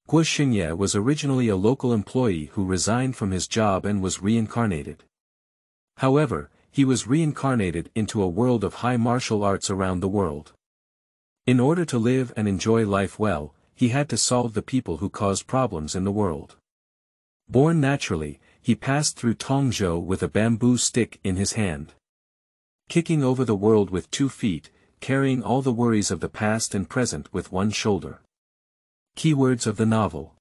Guo Shengye was originally a local employee who resigned from his job and was reincarnated. However, he was reincarnated into a world of high martial arts around the world. In order to live and enjoy life well, he had to solve the people who caused problems in the world. Born naturally, he passed through Tongzhou with a bamboo stick in his hand. Kicking over the world with 2 feet, carrying all the worries of the past and present with one shoulder. Keywords of the novel.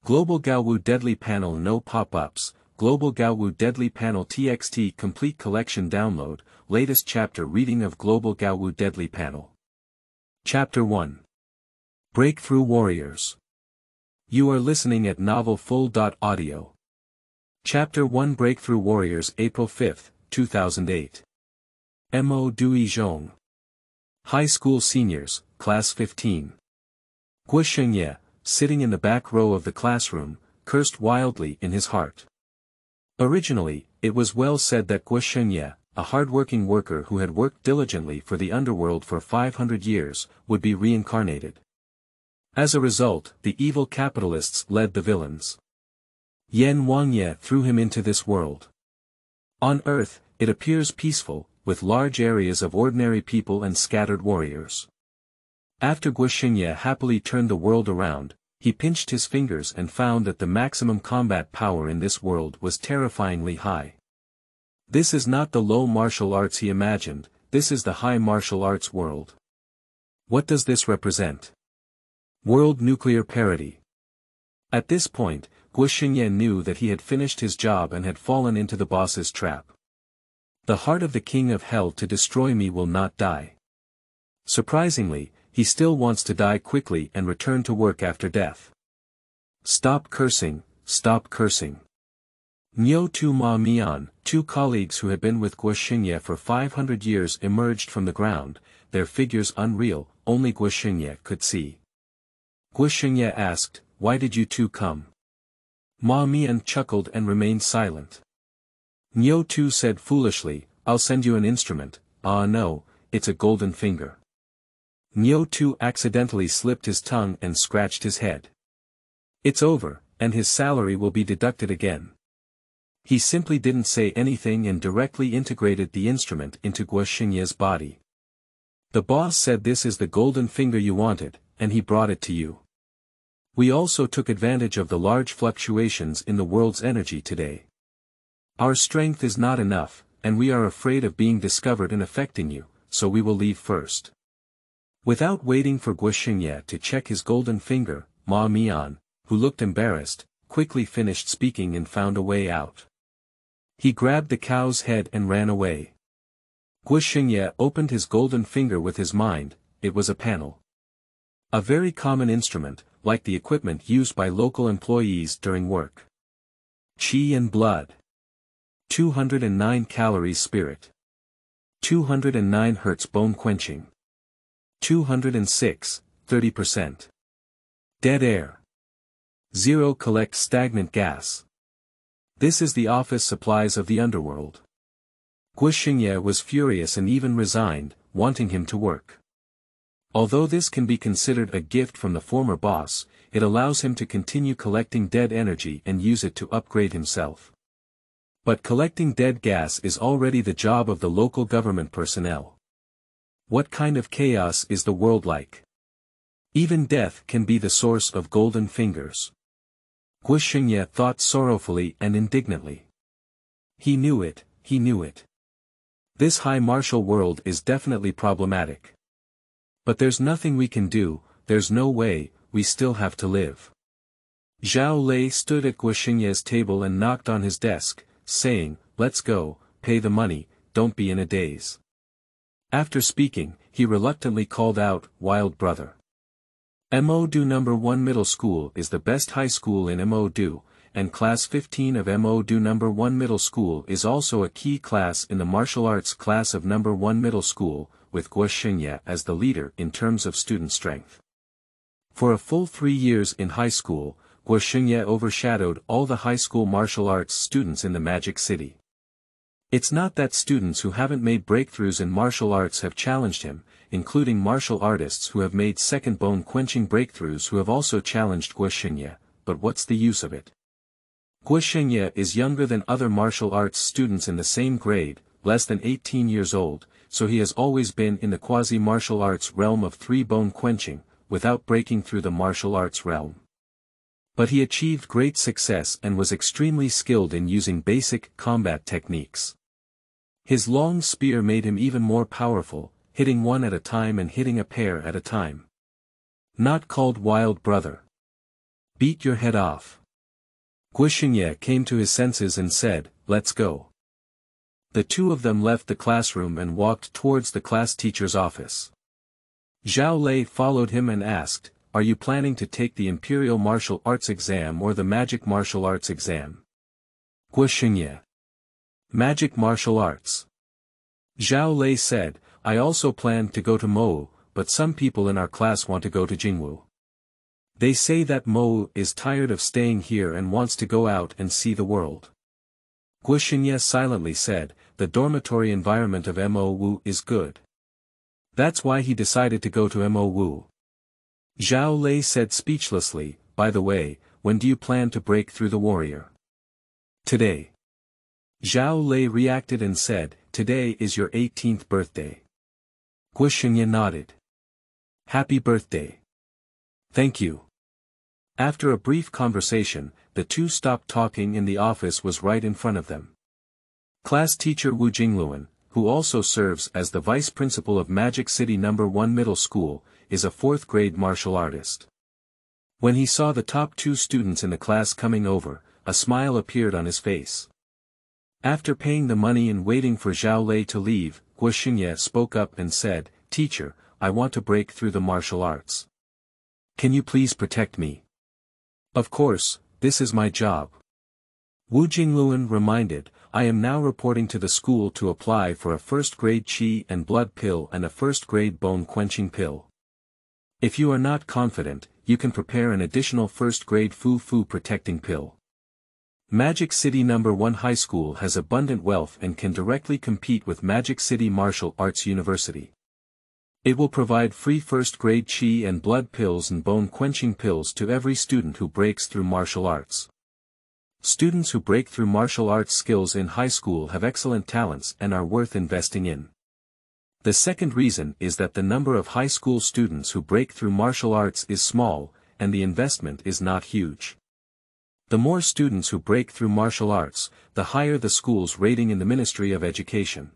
Global Gaowu Deadly Panel. No pop-ups. Global Gaowu Deadly Panel TXT Complete Collection Download. Latest chapter reading of Global Gaowu Deadly Panel. Chapter 1. Breakthrough Warriors. You are listening at novelfull.audio. Chapter 1. Breakthrough Warriors. April 5, 2008. Mo Dui Zhong. High School Seniors, Class 15. Guo Shengye, sitting in the back row of the classroom, cursed wildly in his heart. Originally, it was well said that Guo Shengye, a hard-working worker who had worked diligently for the underworld for 500 years, would be reincarnated. As a result, the evil capitalists led the villains. Yan Wangye threw him into this world. On Earth, it appears peaceful, with large areas of ordinary people and scattered warriors. After Guo Shengye happily turned the world around, he pinched his fingers and found that the maximum combat power in this world was terrifyingly high. This is not the low martial arts he imagined, this is the high martial arts world. What does this represent? World nuclear parity. At this point, Guo Shengye knew that he had finished his job and had fallen into the boss's trap. The heart of the king of hell to destroy me will not die. Surprisingly, he still wants to die quickly and return to work after death. Stop cursing, stop cursing. Nyo Tu Ma Mian, 2 colleagues who had been with Guo Shengye for 500 years emerged from the ground, their figures unreal, only Guo Shengye could see. Guo Shengye asked, "Why did you 2 come?" Ma Mian chuckled and remained silent. Nyo Tu said foolishly, "I'll send you an instrument." "Ah no, it's a golden finger." Nyo Tu accidentally slipped his tongue and scratched his head. "It's over, and his salary will be deducted again." He simply didn't say anything and directly integrated the instrument into Guo Shengye's body. "The boss said this is the golden finger you wanted, and he brought it to you. We also took advantage of the large fluctuations in the world's energy today. Our strength is not enough, and we are afraid of being discovered and affecting you, so we will leave first." Without waiting for Guo Shengye to check his golden finger, Ma Mian, who looked embarrassed, quickly finished speaking and found a way out. He grabbed the cow's head and ran away. Guo Shengye opened his golden finger with his mind. It was a panel. A very common instrument, like the equipment used by local employees during work. Qi and blood. 209 calories spirit. 209 Hz bone quenching. 206, 30%. Dead air. 0 collect stagnant gas. This is the office supplies of the underworld. Guo Shengye was furious and even resigned, wanting him to work. Although this can be considered a gift from the former boss, it allows him to continue collecting dead energy and use it to upgrade himself. But collecting dead gas is already the job of the local government personnel. What kind of chaos is the world like? Even death can be the source of golden fingers. Guo Shengye thought sorrowfully and indignantly. He knew it, he knew it. This high martial world is definitely problematic. But there's nothing we can do, there's no way, we still have to live. Zhao Lei stood at Guo Shengye's table and knocked on his desk, saying, "Let's go, pay the money, don't be in a daze." After speaking, he reluctantly called out, "Wild brother. Mo-Do No. 1 Middle School is the best high school in Mo-Do, and Class 15 of Mo-Do No. 1 Middle School is also a key class in the martial arts class of No. 1 Middle School, with Guo Shengye as the leader in terms of student strength. For a full 3 years in high school, Guo Shengye overshadowed all the high school martial arts students in the Magic City. It's not that students who haven't made breakthroughs in martial arts have challenged him, including martial artists who have made second bone-quenching breakthroughs who have also challenged Guo Shengye, but what's the use of it? Guo Shengye is younger than other martial arts students in the same grade, less than 18 years old, so he has always been in the quasi-martial arts realm of three-bone quenching, without breaking through the martial arts realm. But he achieved great success and was extremely skilled in using basic combat techniques. His long spear made him even more powerful, hitting one at a time and hitting a pair at a time. Not called wild brother. Beat your head off. Guo Shengye came to his senses and said, "Let's go." The two of them left the classroom and walked towards the class teacher's office. Zhao Lei followed him and asked, "Are you planning to take the Imperial Martial Arts exam or the Magic Martial Arts exam?" Guo Shengye. Magic Martial Arts. Zhao Lei said, "I also plan to go to Mo, but some people in our class want to go to Jingwu. They say that Mo is tired of staying here and wants to go out and see the world." Guo Shengye silently said, "The dormitory environment of Mo is good. That's why he decided to go to Mo. Zhao Lei said speechlessly, "By the way, when do you plan to break through the warrior?" "Today." Zhao Lei reacted and said, "Today is your 18th birthday." Guo Shengye nodded. "Happy birthday." "Thank you." After a brief conversation, the two stopped talking and the office was right in front of them. Class teacher Wu Jingluan, who also serves as the vice principal of Magic City No. 1 Middle School, is a 4th grade martial artist. When he saw the top two students in the class coming over, a smile appeared on his face. After paying the money and waiting for Zhao Lei to leave, Guo Shengye spoke up and said, "Teacher, I want to break through the martial arts. Can you please protect me?" "Of course, this is my job." Wu Jingluan reminded, "I am now reporting to the school to apply for a 1st grade Qi and blood pill and a 1st grade bone quenching pill. If you are not confident, you can prepare an additional 1st grade Fu protecting pill. Magic City No. 1 High School has abundant wealth and can directly compete with Magic City Martial Arts University. It will provide free 1st grade Qi and blood pills and bone quenching pills to every student who breaks through martial arts. Students who break through martial arts skills in high school have excellent talents and are worth investing in. The second reason is that the number of high school students who break through martial arts is small, and the investment is not huge. The more students who break through martial arts, the higher the school's rating in the Ministry of Education."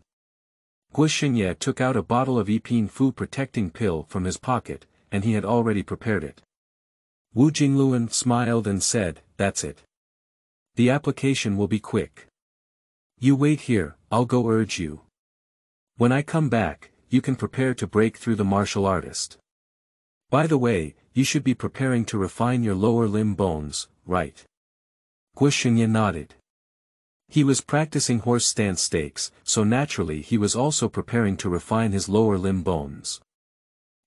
Guo Shengye took out a bottle of EP1-10 protecting pill from his pocket, and he had already prepared it. Wu Jingluan smiled and said, "That's it. The application will be quick. You wait here, I'll go urge you. When I come back, you can prepare to break through the martial artist. By the way, you should be preparing to refine your lower limb bones, right?" Guo Shengye nodded. He was practicing horse stance stakes, so naturally he was also preparing to refine his lower limb bones.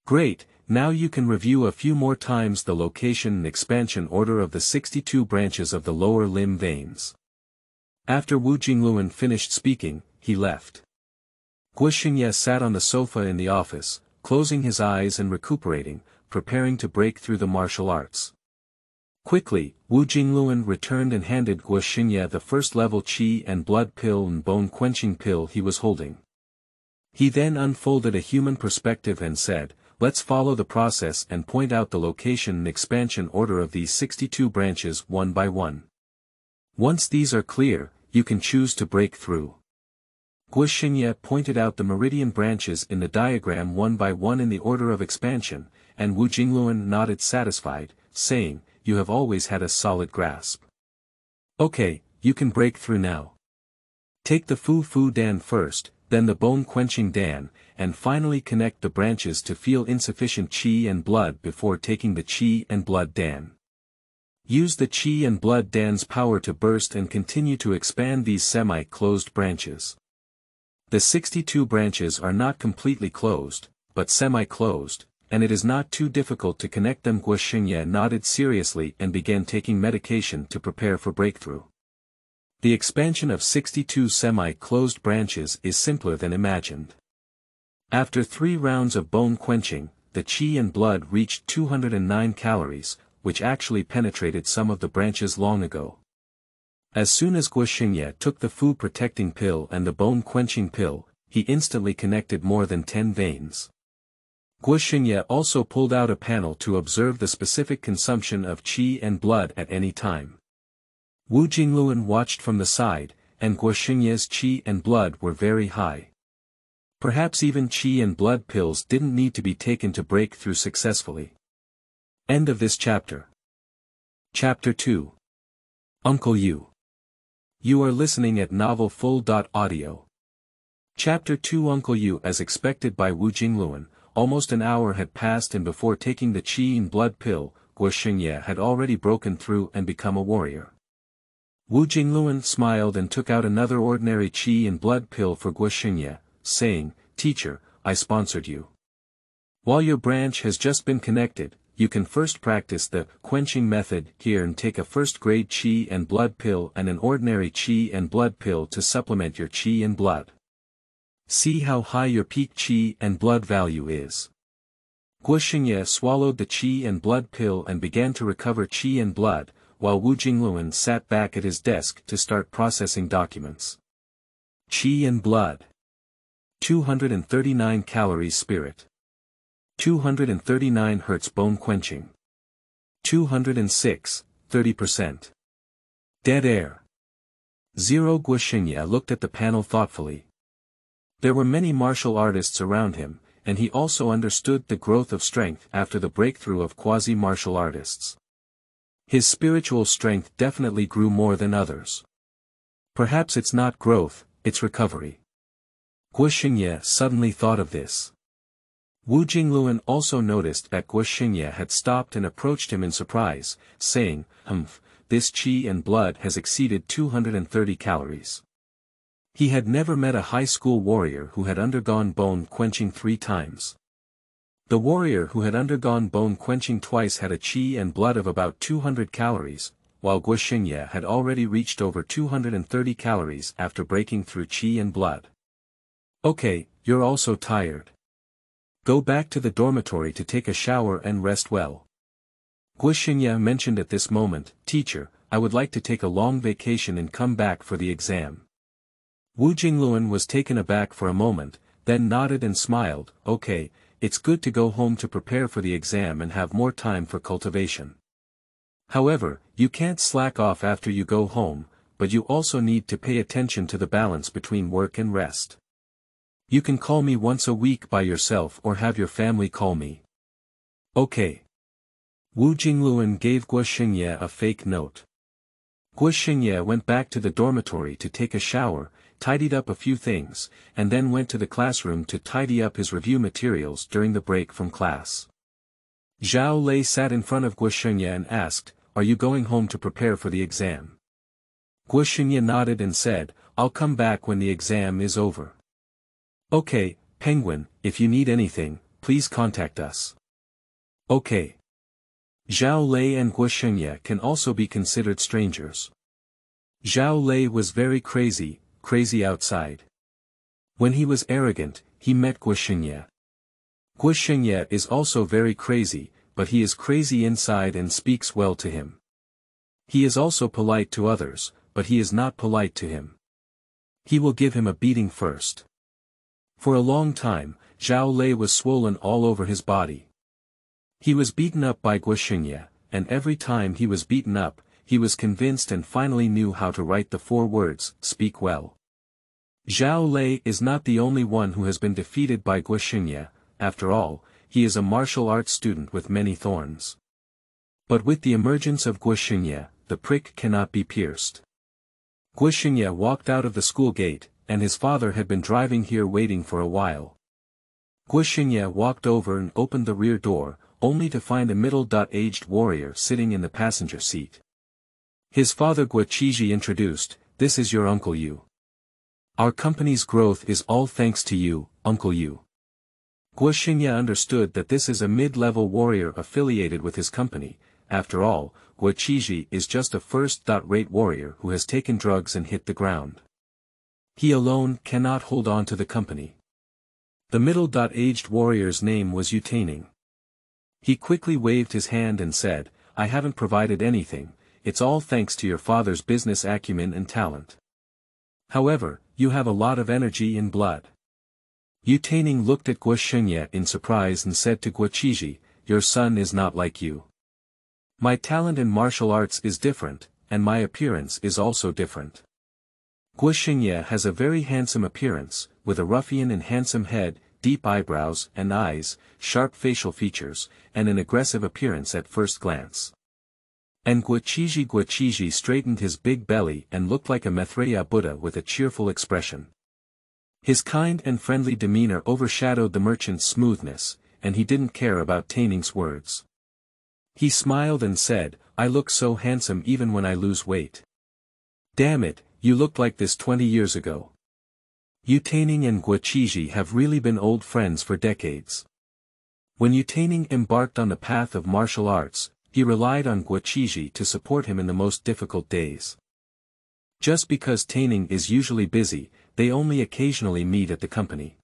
"Great, now you can review a few more times the location and expansion order of the 62 branches of the lower limb veins." After Wu Jingluan finished speaking, he left. Guo Shengye sat on the sofa in the office, closing his eyes and recuperating, preparing to break through the martial arts. Quickly, Wu Jingluan returned and handed Guo Shengye the 1st level Qi and blood pill and bone quenching pill he was holding. He then unfolded a human perspective and said, "Let's follow the process and point out the location and expansion order of these 62 branches one by one. Once these are clear, you can choose to break through." Guo Shengye pointed out the meridian branches in the diagram one by one in the order of expansion, and Wu Jingluan nodded satisfied, saying, "You have always had a solid grasp. Okay, you can break through now. Take the Fu Dan first, then the bone-quenching Dan, and finally connect the branches to feel insufficient Qi and blood before taking the Qi and blood Dan. Use the Qi and blood Dan's power to burst and continue to expand these semi-closed branches. The 62 branches are not completely closed, but semi-closed, and it is not too difficult to connect them." Guo Shengye nodded seriously and began taking medication to prepare for breakthrough. The expansion of 62 semi-closed branches is simpler than imagined. After 3 rounds of bone quenching, the qi and blood reached 209 calories, which actually penetrated some of the branches long ago. As soon as Guo Shengye took the fu-protecting pill and the bone-quenching pill, he instantly connected more than 10 veins. Guo Shengye also pulled out a panel to observe the specific consumption of qi and blood at any time. Wu Jingluan watched from the side, and Guo Shengye's qi and blood were very high. Perhaps even qi and blood pills didn't need to be taken to break through successfully. End of this chapter. Chapter 2. Uncle Yu. You are listening at novelfull.audio. Chapter 2. Uncle Yu. As expected by Wu Jingluan, almost an hour had passed, and before taking the qi and blood pill, Guo Shengye had already broken through and become a warrior. Wu Jingluan smiled and took out another ordinary qi and blood pill for Guo Shengye, saying, "Teacher, I sponsored you. While your branch has just been connected, you can first practice the quenching method here and take a first-grade qi and blood pill and an ordinary qi and blood pill to supplement your qi and blood. See how high your peak qi and blood value is." Guo Shengye swallowed the qi and blood pill and began to recover qi and blood, while Wu Jingluan sat back at his desk to start processing documents. Qi and blood. 239 calories spirit. 239 Hz bone quenching. 206, 30%. Dead air. 0. Guo Shengye looked at the panel thoughtfully. There were many martial artists around him, and he also understood the growth of strength after the breakthrough of quasi-martial artists. His spiritual strength definitely grew more than others. Perhaps it's not growth, it's recovery. Guo Shengye suddenly thought of this. Wu Jingluan also noticed that Guo Shengye had stopped and approached him in surprise, saying, "This qi and blood has exceeded 230 calories." He had never met a high school warrior who had undergone bone quenching 3 times. The warrior who had undergone bone quenching twice had a qi and blood of about 200 calories, while Guo Shengye had already reached over 230 calories after breaking through qi and blood. "Okay, you're also tired. Go back to the dormitory to take a shower and rest well." Guo Shengye mentioned at this moment, "Teacher, I would like to take a long vacation and come back for the exam." Wu Jingluan was taken aback for a moment, then nodded and smiled, "Okay, it's good to go home to prepare for the exam and have more time for cultivation. However, you can't slack off after you go home, but you also need to pay attention to the balance between work and rest. You can call me once a week by yourself or have your family call me." "Okay." Wu Jingluan gave Guo Shengye a fake note. Guo Shengye went back to the dormitory to take a shower, tidied up a few things, and then went to the classroom to tidy up his review materials during the break from class. Zhao Lei sat in front of Guo Shengye and asked, "Are you going home to prepare for the exam?" Guo Shengye nodded and said, "I'll come back when the exam is over." "Okay, Penguin, if you need anything, please contact us." "Okay." Zhao Lei and Guo Shengye can also be considered strangers. Zhao Lei was very crazy outside. When he was arrogant, he met Guo Shengye. Guo Shengye is also very crazy, but he is crazy inside and speaks well to him. He is also polite to others, but he is not polite to him. He will give him a beating first. For a long time, Zhao Lei was swollen all over his body. He was beaten up by Guo Shengye, and every time he was beaten up, he was convinced and finally knew how to write the 4 words, "Speak well." Zhao Lei is not the only one who has been defeated by Guo Shengye. After all, he is a martial arts student with many thorns. But with the emergence of Guo Shengye, the prick cannot be pierced. Guo Shengye walked out of the school gate, and his father had been driving here waiting for a while. Guo Shengye walked over and opened the rear door, only to find a middle-aged warrior sitting in the passenger seat. His father Guo Shengye introduced, "This is your Uncle Yu. Our company's growth is all thanks to you, Uncle Yu." Guo Shengye understood that this is a mid-level warrior affiliated with his company. After all, Guo Shengye is just a first-rate warrior who has taken drugs and hit the ground. He alone cannot hold on to the company. The middle-aged warrior's name was Yutaining. He quickly waved his hand and said, I haven't provided anything, it's all thanks to your father's business acumen and talent. However, you have a lot of energy and blood. Yutaining looked at Guo Shengye in surprise and said to Guo Shengye, your son is not like you. My talent in martial arts is different, and my appearance is also different. Guo Shengye has a very handsome appearance, with a ruffian and handsome head, deep eyebrows and eyes, sharp facial features, and an aggressive appearance at first glance. And Guo Shengye straightened his big belly and looked like a Maitreya Buddha with a cheerful expression. His kind and friendly demeanor overshadowed the merchant's smoothness, and he didn't care about Taining's words. He smiled and said, I look so handsome even when I lose weight. Damn it, you looked like this 20 years ago. Yutaining and Guo Shengye have really been old friends for decades. When Yutaining embarked on the path of martial arts, he relied on Guo Shengye to support him in the most difficult days. Just because Taining is usually busy, they only occasionally meet at the company.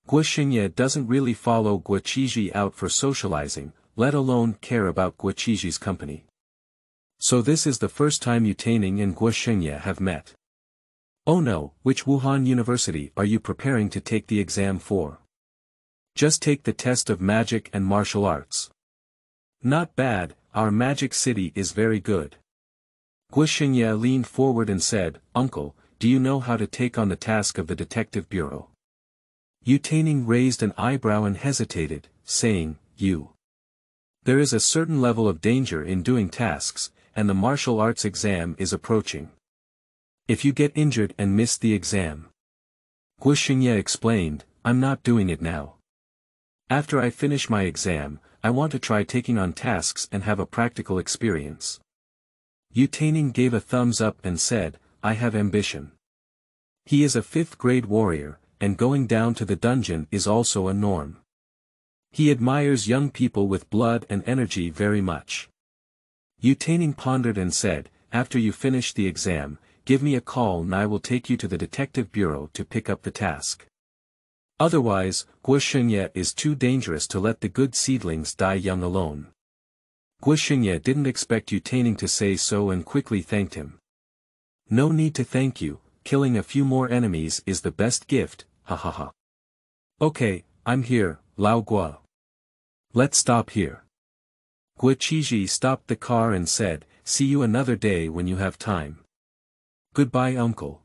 Guo Shengye doesn't really follow Guo Shengye out for socializing, let alone care about Guo Shengye's company. So this is the first time Yutaining and Guo Shengye have met. Oh no, which Wuhan University are you preparing to take the exam for? Just take the test of magic and martial arts. Not bad, our magic city is very good. Guo Shengye leaned forward and said, Uncle, do you know how to take on the task of the detective bureau? Yutaining raised an eyebrow and hesitated, saying, You. There is a certain level of danger in doing tasks, and the martial arts exam is approaching. If you get injured and miss the exam. Guo Shengye explained, I'm not doing it now. After I finish my exam, I want to try taking on tasks and have a practical experience. Yutaining gave a thumbs up and said, I have ambition. He is a 5th-grade warrior, and going down to the dungeon is also a norm. He admires young people with blood and energy very much. Yutaining pondered and said, after you finish the exam, give me a call and I will take you to the detective bureau to pick up the task. Otherwise, Guo Shengye is too dangerous to let the good seedlings die young alone. Guo Shengye didn't expect Yutaining to say so and quickly thanked him. No need to thank you, killing a few more enemies is the best gift, ha ha ha. Okay, I'm here, Lao Guo. Let's stop here. Guo Shengye stopped the car and said, see you another day when you have time. Goodbye uncle.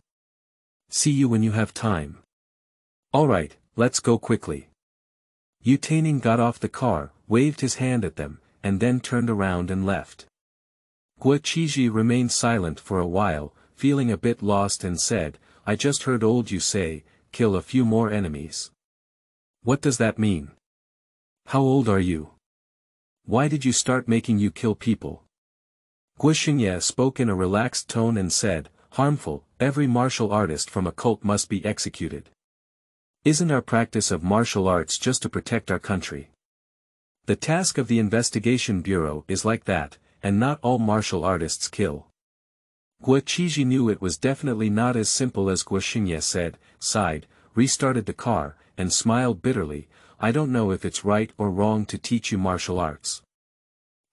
See you when you have time. Alright, let's go quickly. Yutaining got off the car, waved his hand at them, and then turned around and left. Guo Shengye remained silent for a while, feeling a bit lost and said, I just heard old you say, kill a few more enemies. What does that mean? How old are you? Why did you start making you kill people? Guo Shengye spoke in a relaxed tone and said, harmful, every martial artist from a cult must be executed. Isn't our practice of martial arts just to protect our country? The task of the investigation bureau is like that, and not all martial artists kill. Guo Shengye knew it was definitely not as simple as Guo Shengye said, sighed, restarted the car, and smiled bitterly, I don't know if it's right or wrong to teach you martial arts.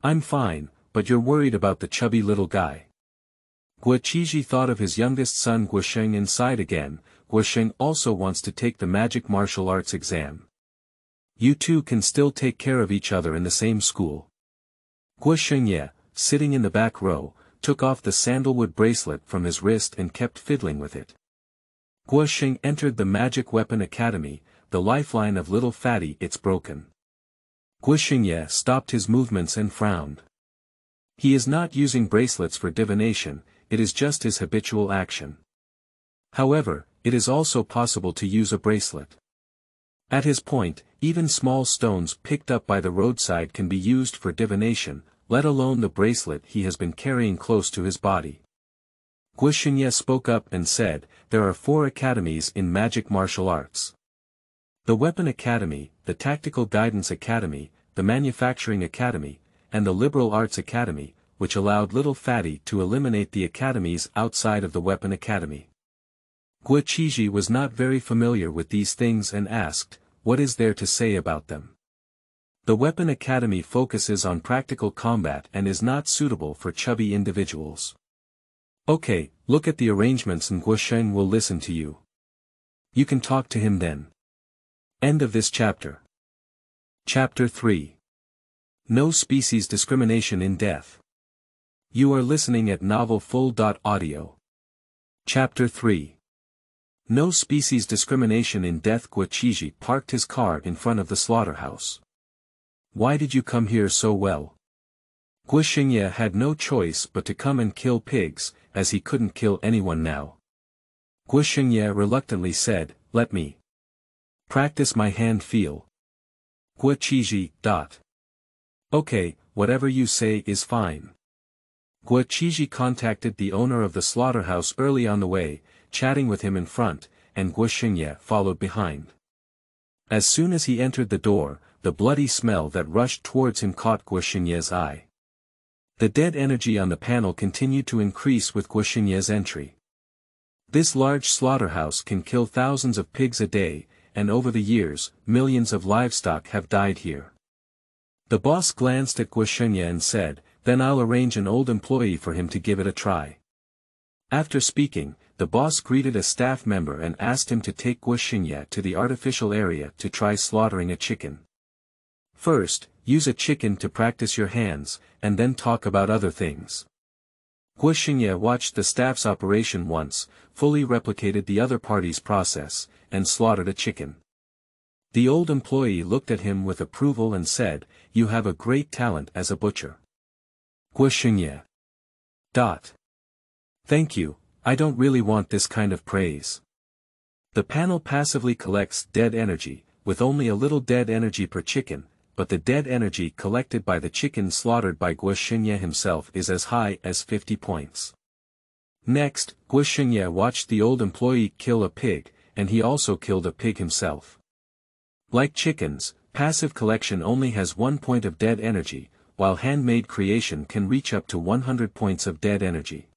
I'm fine, but you're worried about the chubby little guy. Guo Shengye thought of his youngest son Guo Sheng and sighed again, Guo Sheng also wants to take the magic martial arts exam. You two can still take care of each other in the same school. Guo Shengye, sitting in the back row, took off the sandalwood bracelet from his wrist and kept fiddling with it. Guo Sheng entered the Magic Weapon Academy, the lifeline of little fatty it's broken. Guo Shengye stopped his movements and frowned. He is not using bracelets for divination, it is just his habitual action. However, it is also possible to use a bracelet. At his point, even small stones picked up by the roadside can be used for divination, let alone the bracelet he has been carrying close to his body. Guo Shengye spoke up and said, there are 4 academies in magic martial arts. The Weapon Academy, the Tactical Guidance Academy, the Manufacturing Academy, and the Liberal Arts Academy, which allowed Little Fatty to eliminate the academies outside of the Weapon Academy. Guo Shengye was not very familiar with these things and asked, "What is there to say about them?" The Weapon Academy focuses on practical combat and is not suitable for chubby individuals. Okay, look at the arrangements and Guo Shengye will listen to you. You can talk to him then. End of this chapter. Chapter 3. No Species Discrimination in Death. You are listening at novelfull.audio. Chapter 3. No Species Discrimination in Death. Guo Shengye parked his car in front of the slaughterhouse. Why did you come here so well? Guo Shengye had no choice but to come and kill pigs, as he couldn't kill anyone now. Guo Shengye reluctantly said, "Let me practice my hand feel." Guo Shengye. Okay, whatever you say is fine. Guo Shengye contacted the owner of the slaughterhouse early on the way, chatting with him in front, and Guo Shengye followed behind. As soon as he entered the door, the bloody smell that rushed towards him caught Guo Shengye's eye. The dead energy on the panel continued to increase with Guo Shengye's entry. This large slaughterhouse can kill thousands of pigs a day, and over the years, millions of livestock have died here. The boss glanced at Guo Shengye and said, "Then I'll arrange an old employee for him to give it a try." After speaking, the boss greeted a staff member and asked him to take Guo Shengye to the artificial area to try slaughtering a chicken. First, use a chicken to practice your hands, and then talk about other things. Guo Shengye watched the staff's operation once, fully replicated the other party's process, and slaughtered a chicken. The old employee looked at him with approval and said, "You have a great talent as a butcher." Guo Shengye. Thank you, I don't really want this kind of praise. The panel passively collects dead energy, with only a little dead energy per chicken, but the dead energy collected by the chicken slaughtered by Guo Shengye himself is as high as 50 points. Next, Guo Shengye watched the old employee kill a pig, and he also killed a pig himself. Like chickens, passive collection only has 1 point of dead energy, while handmade creation can reach up to 100 points of dead energy.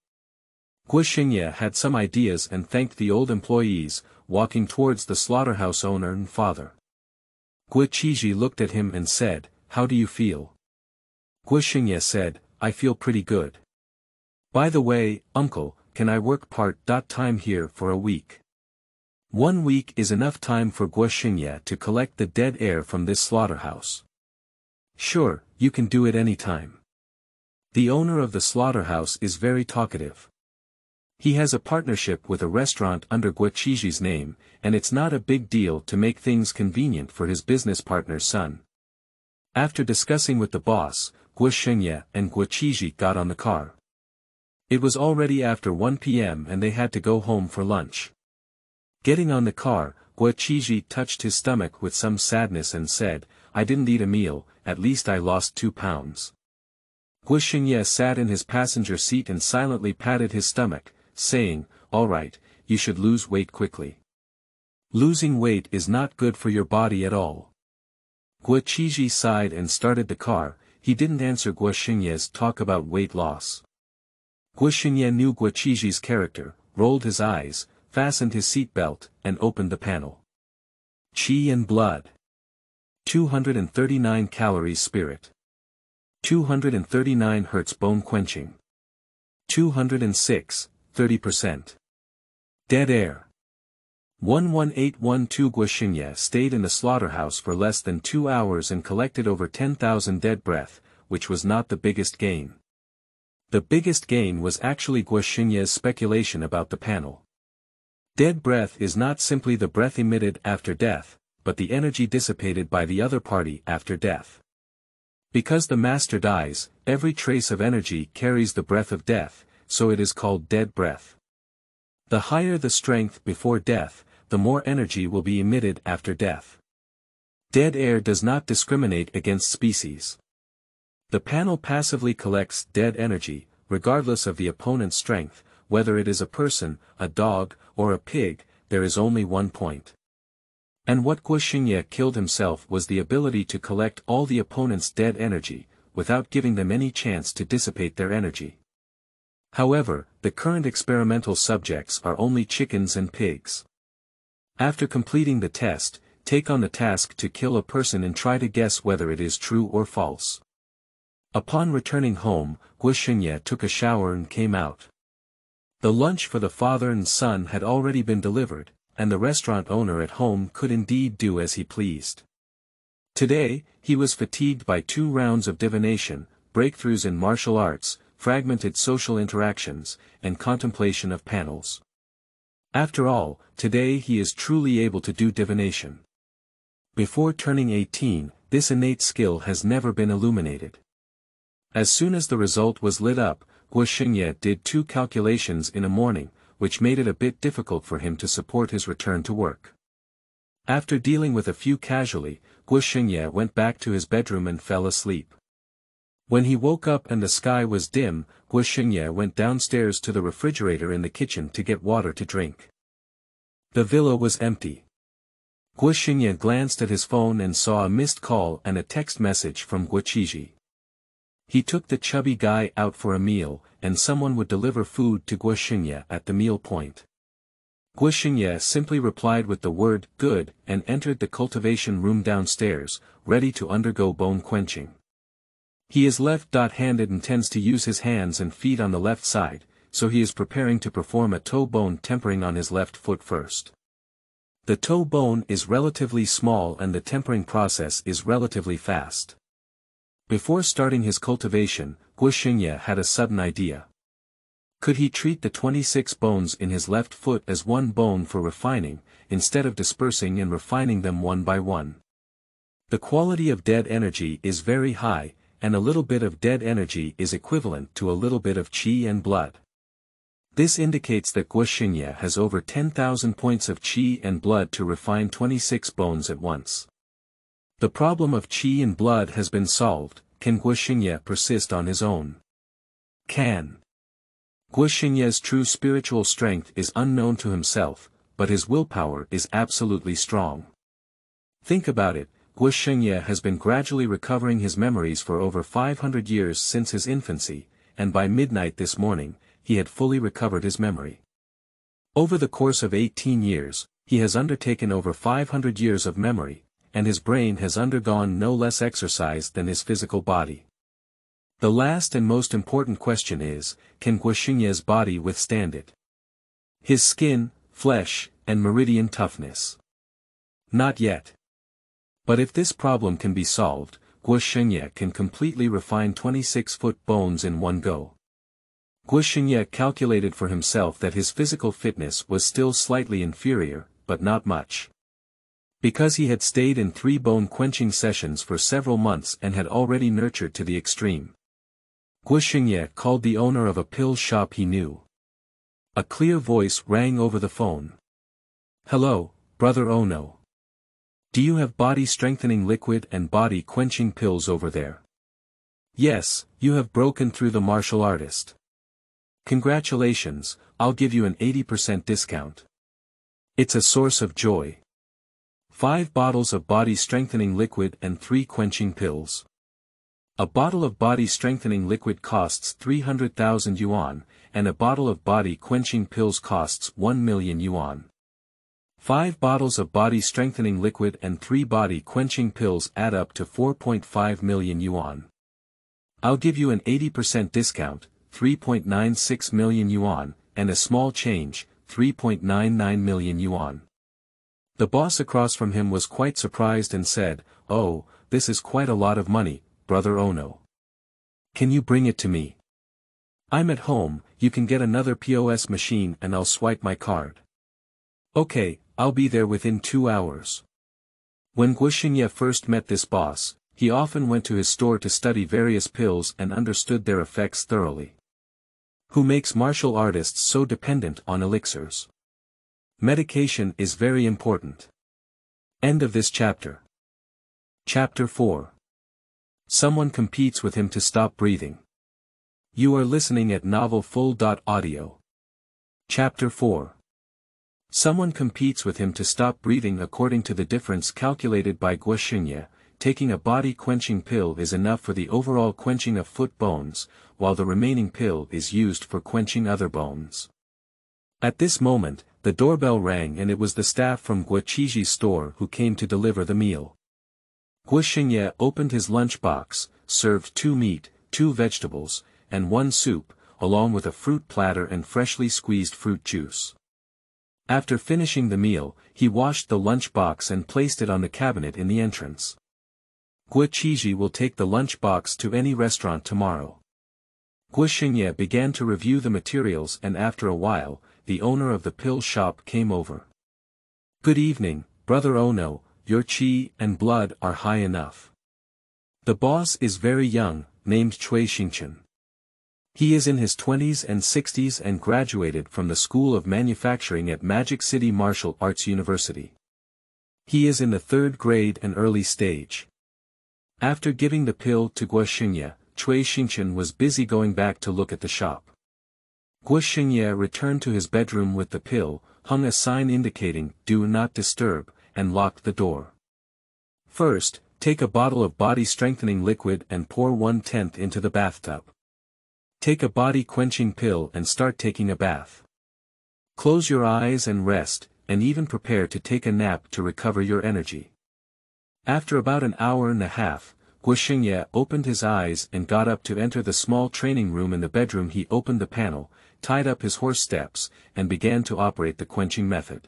Guo Shengye had some ideas and thanked the old employees, walking towards the slaughterhouse owner and father. Guo Shengye looked at him and said, "How do you feel?" Guo Shengye said, "I feel pretty good. By the way, uncle, can I work part-time here for a week?" 1 week is enough time for Guo Shengye to collect the dead air from this slaughterhouse. Sure, you can do it anytime. The owner of the slaughterhouse is very talkative. He has a partnership with a restaurant under Guo Shengye's name, and it's not a big deal to make things convenient for his business partner's son. After discussing with the boss, Guo Shengye and Guo Shengye got on the car. It was already after 1 p.m. and they had to go home for lunch. Getting on the car, Guo Shengye touched his stomach with some sadness and said, "I didn't eat a meal, at least I lost 2 pounds. Guo Shengye sat in his passenger seat and silently patted his stomach, saying, "All right, you should lose weight quickly. Losing weight is not good for your body at all." Guo Shengye sighed and started the car. He didn't answer Guo Shengye's talk about weight loss. Guo Shengye knew Guo Shengye's character, rolled his eyes, fastened his seatbelt, and opened the panel. Qi and blood. 239 calories spirit. 239 Hz bone quenching. 206, 30%. Dead air. 11812 Guo Shengye stayed in the slaughterhouse for less than 2 hours and collected over 10,000 dead breath, which was not the biggest gain. The biggest gain was actually Guo Shengye's speculation about the panel. Dead breath is not simply the breath emitted after death, but the energy dissipated by the other party after death. Because the master dies, every trace of energy carries the breath of death, so it is called dead breath. The higher the strength before death, the more energy will be emitted after death. Dead air does not discriminate against species. The panel passively collects dead energy, regardless of the opponent's strength, whether it is a person, a dog, or a pig, there is only 1 point. And what Guo Shengye killed himself was the ability to collect all the opponent's dead energy, without giving them any chance to dissipate their energy. However, the current experimental subjects are only chickens and pigs. After completing the test, take on the task to kill a person and try to guess whether it is true or false. Upon returning home, Guo Shengye took a shower and came out. The lunch for the father and son had already been delivered, and the restaurant owner at home could indeed do as he pleased. Today, he was fatigued by 2 rounds of divination, breakthroughs in martial arts, fragmented social interactions, and contemplation of panels. After all, today he is truly able to do divination. Before turning 18, this innate skill has never been illuminated. As soon as the result was lit up, Guo Shengye did 2 calculations in a morning, which made it a bit difficult for him to support his return to work. After dealing with a few casually, Guo Shengye went back to his bedroom and fell asleep. When he woke up and the sky was dim, Guo Shengye went downstairs to the refrigerator in the kitchen to get water to drink. The villa was empty. Guo Shengye glanced at his phone and saw a missed call and a text message from Guo Shengye. He took the chubby guy out for a meal, and someone would deliver food to Guo Shengye at the meal point. Guo Shengye simply replied with the word, "good," and entered the cultivation room downstairs, ready to undergo bone quenching. He is left-handed and tends to use his hands and feet on the left side, so he is preparing to perform a toe bone tempering on his left foot first. The toe bone is relatively small and the tempering process is relatively fast. Before starting his cultivation, Guo Shengye had a sudden idea. Could he treat the 26 bones in his left foot as one bone for refining, instead of dispersing and refining them one by one? The quality of dead energy is very high, and a little bit of dead energy is equivalent to a little bit of qi and blood. This indicates that Guo Shengye has over 10,000 points of qi and blood to refine 26 bones at once. The problem of qi and blood has been solved. Can Guo Shengye persist on his own? Can. Guo Shengye's true spiritual strength is unknown to himself, but his willpower is absolutely strong. Think about it. Guo Shengye has been gradually recovering his memories for over 500 years since his infancy, and by midnight this morning, he had fully recovered his memory. Over the course of 18 years, he has undertaken over 500 years of memory, and his brain has undergone no less exercise than his physical body. The last and most important question is, can Guo Shengye's body withstand it? His skin, flesh, and meridian toughness. Not yet. But if this problem can be solved, Guo Shengye can completely refine 26-foot bones in one go. Guo Shengye calculated for himself that his physical fitness was still slightly inferior, but not much. Because he had stayed in 3 bone-quenching sessions for several months and had already nurtured to the extreme. Guo Shengye called the owner of a pill shop he knew. A clear voice rang over the phone. "Hello, Brother Ono. Do you have body-strengthening liquid and body-quenching pills over there?" "Yes, you have broken through the martial artist. Congratulations, I'll give you an 80% discount. It's a source of joy. 5 bottles of body-strengthening liquid and 3 quenching pills. A bottle of body-strengthening liquid costs 300,000 yuan, and a bottle of body-quenching pills costs 1 million yuan. 5 bottles of body-strengthening liquid and 3 body-quenching pills add up to 4.5 million yuan. I'll give you an 80% discount, 3.96 million yuan, and a small change, 3.99 million yuan. The boss across from him was quite surprised and said, "Oh, this is quite a lot of money, Brother Ono. Can you bring it to me? I'm at home, you can get another POS machine and I'll swipe my card." "Okay, I'll be there within 2 hours." When Guo Shengye first met this boss, he often went to his store to study various pills and understood their effects thoroughly. Who makes martial artists so dependent on elixirs? Medication is very important. End of this chapter. Chapter 4. Someone competes with him to stop breathing. You are listening at novelfull.audio. Chapter 4. Someone competes with him to stop breathing according to the difference calculated by Guo Shengye. taking a body-quenching pill is enough for the overall quenching of foot bones, while the remaining pill is used for quenching other bones. At this moment, the doorbell rang and it was the staff from Guo Shengye's store who came to deliver the meal. Guo Shengye opened his lunchbox, served 2 meat, 2 vegetables, and 1 soup, along with a fruit platter and freshly squeezed fruit juice. After finishing the meal, he washed the lunchbox and placed it on the cabinet in the entrance. Guo Shengye will take the lunchbox to any restaurant tomorrow. Guo Shengye began to review the materials, and after a while, the owner of the pill shop came over. "Good evening, Brother Ono, your qi and blood are high enough. The boss is very young, named Cui Xingchen. He is in his 20s and 60s and graduated from the School of Manufacturing at Magic City Martial Arts University. He is in the 3rd grade and early stage." After giving the pill to Guo Shengye, Cui Xingchen was busy going back to look at the shop. Guo Shengye returned to his bedroom with the pill, hung a sign indicating "Do Not Disturb," and locked the door. "First, take a bottle of body-strengthening liquid and pour 1/10 into the bathtub. Take a body-quenching pill and start taking a bath. Close your eyes and rest, and even prepare to take a nap to recover your energy." After about an hour and a half, Guo Shengye opened his eyes and got up to enter the small training room. In the bedroom he opened the panel, tied up his horse steps, and began to operate the quenching method.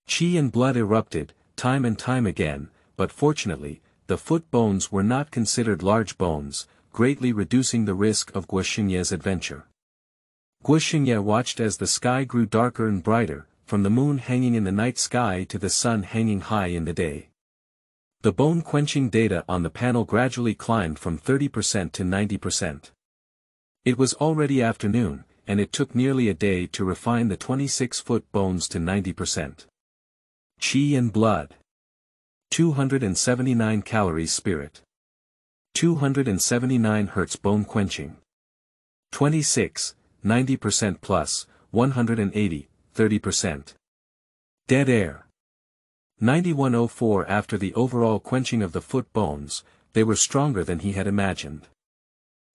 Qi and blood erupted, time and time again, but fortunately, the foot bones were not considered large bones, greatly reducing the risk of Guo Shengye's adventure. Guo Shengye watched as the sky grew darker and brighter, from the moon hanging in the night sky to the sun hanging high in the day. The bone-quenching data on the panel gradually climbed from 30% to 90%. It was already afternoon, and it took nearly a day to refine the 26-foot bones to 90%. Qi and blood. 279 calories spirit. 279 Hz bone quenching. 26, 90% plus, 180, 30%. Dead air. 9104. After the overall quenching of the foot bones, they were stronger than he had imagined.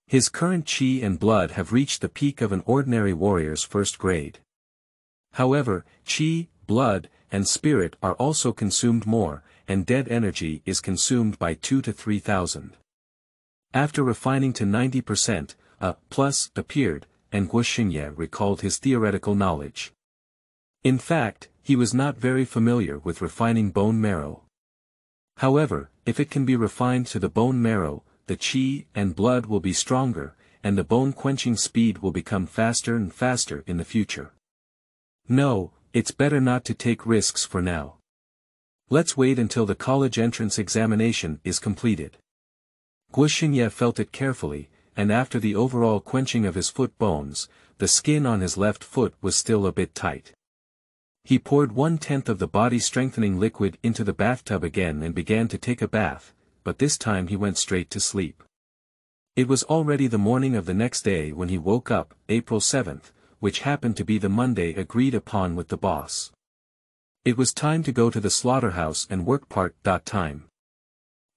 His current qi and blood have reached the peak of an ordinary warrior's 1st grade. However, qi, blood, and spirit are also consumed more, and dead energy is consumed by 2 to 3,000. After refining to 90%, a plus appeared, and Guo Shengye recalled his theoretical knowledge. In fact, he was not very familiar with refining bone marrow. However, if it can be refined to the bone marrow, the qi and blood will be stronger, and the bone-quenching speed will become faster and faster in the future. No, it's better not to take risks for now. Let's wait until the college entrance examination is completed. Guo Shengye felt it carefully, and after the overall quenching of his foot bones, the skin on his left foot was still a bit tight. He poured 1/10 of the body-strengthening liquid into the bathtub again and began to take a bath, but this time he went straight to sleep. It was already the morning of the next day when he woke up, April 7th, which happened to be the Monday agreed upon with the boss. It was time to go to the slaughterhouse and work part-time.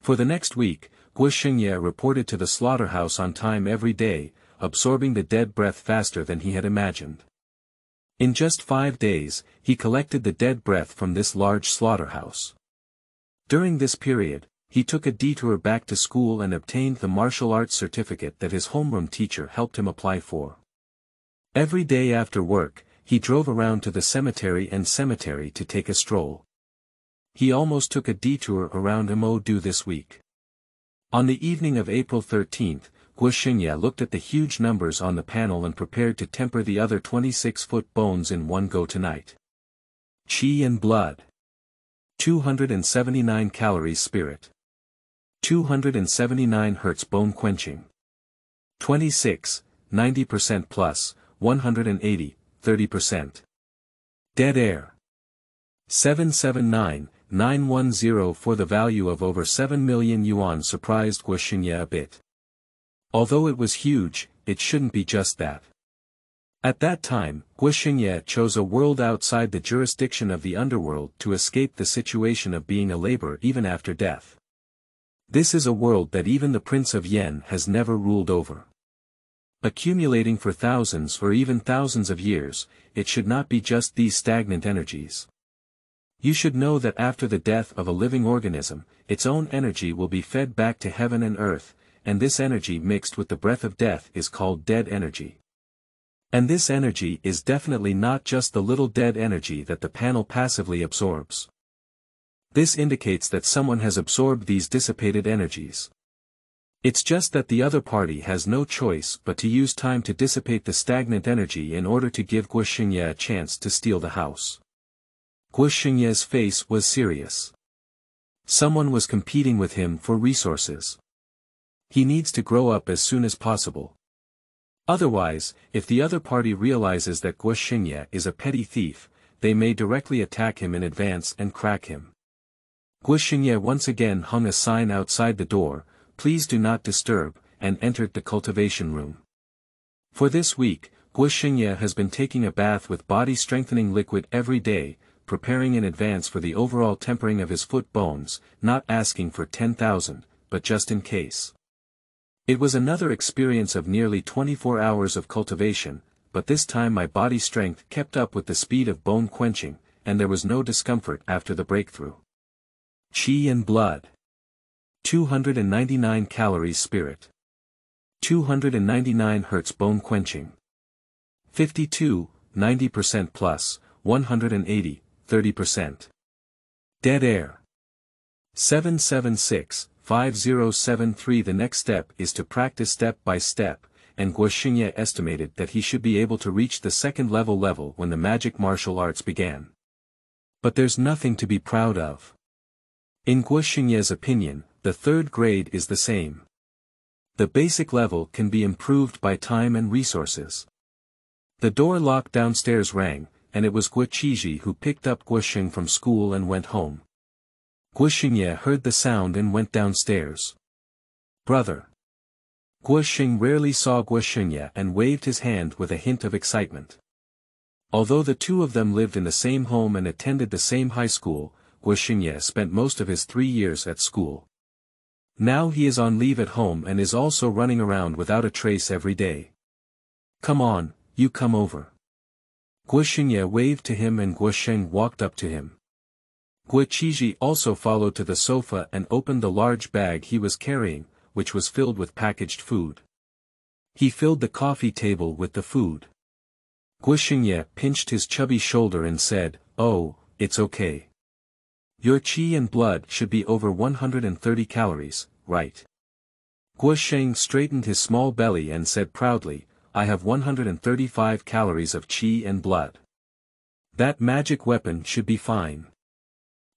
For the next week, Guo Shengye reported to the slaughterhouse on time every day, absorbing the dead breath faster than he had imagined. In just 5 days, he collected the dead breath from this large slaughterhouse. During this period, he took a detour back to school and obtained the martial arts certificate that his homeroom teacher helped him apply for. Every day after work, he drove around to the cemetery to take a stroll. He almost took a detour around Mo-do this week. On the evening of April 13th, Guo Shengye looked at the huge numbers on the panel and prepared to temper the other 26-foot bones in one go tonight. Qi and blood. 279 calories spirit. 279 Hz bone quenching. 26, 90% plus, 180, 30%. Dead air. 779,910 for the value of over 7 million yuan surprised Guo Shengye a bit. Although it was huge, it shouldn't be just that. At that time, Guo Shengye chose a world outside the jurisdiction of the underworld to escape the situation of being a laborer even after death. This is a world that even the Prince of Yen has never ruled over. Accumulating for thousands or even thousands of years, it should not be just these stagnant energies. You should know that after the death of a living organism, its own energy will be fed back to heaven and earth, and this energy mixed with the breath of death is called dead energy. And this energy is definitely not just the little dead energy that the panel passively absorbs. This indicates that someone has absorbed these dissipated energies. It's just that the other party has no choice but to use time to dissipate the stagnant energy in order to give Guo Shengye a chance to steal the house. Guo Shengye's face was serious. Someone was competing with him for resources. He needs to grow up as soon as possible. Otherwise, if the other party realizes that Guo Shengye is a petty thief, they may directly attack him in advance and crack him. Guo Shengye once again hung a sign outside the door, "Please do not disturb," and entered the cultivation room. For this week, Guo Shengye has been taking a bath with body-strengthening liquid every day, preparing in advance for the overall tempering of his foot bones, not asking for 10,000, but just in case. It was another experience of nearly 24 hours of cultivation, but this time my body strength kept up with the speed of bone quenching, and there was no discomfort after the breakthrough. Qi and blood. 299 calories spirit. 299 Hz bone quenching. 52, 90% plus, 180, 30%. Dead air. 776, 5073. The next step is to practice step by step, and Guo Shengye estimated that he should be able to reach the second level when the magic martial arts began. But there's nothing to be proud of. In Guo Shengye's opinion, the third grade is the same. The basic level can be improved by time and resources. The door lock downstairs rang, and it was Guo Shengye who picked up Guo Sheng from school and went home. Guo Shengye heard the sound and went downstairs. "Brother." Guo Sheng rarely saw Guo Shengye and waved his hand with a hint of excitement. Although the two of them lived in the same home and attended the same high school, Guo Shengye spent most of his 3 years at school. Now he is on leave at home and is also running around without a trace every day. "Come on, you come over." Guo Shengye waved to him and Guo Sheng walked up to him. Guo Shengye also followed to the sofa and opened the large bag he was carrying, which was filled with packaged food. He filled the coffee table with the food. Guo Shengye pinched his chubby shoulder and said, "Oh, it's okay. Your qi and blood should be over 130 calories, right?" Guo Sheng straightened his small belly and said proudly, "I have 135 calories of qi and blood. That magic weapon should be fine.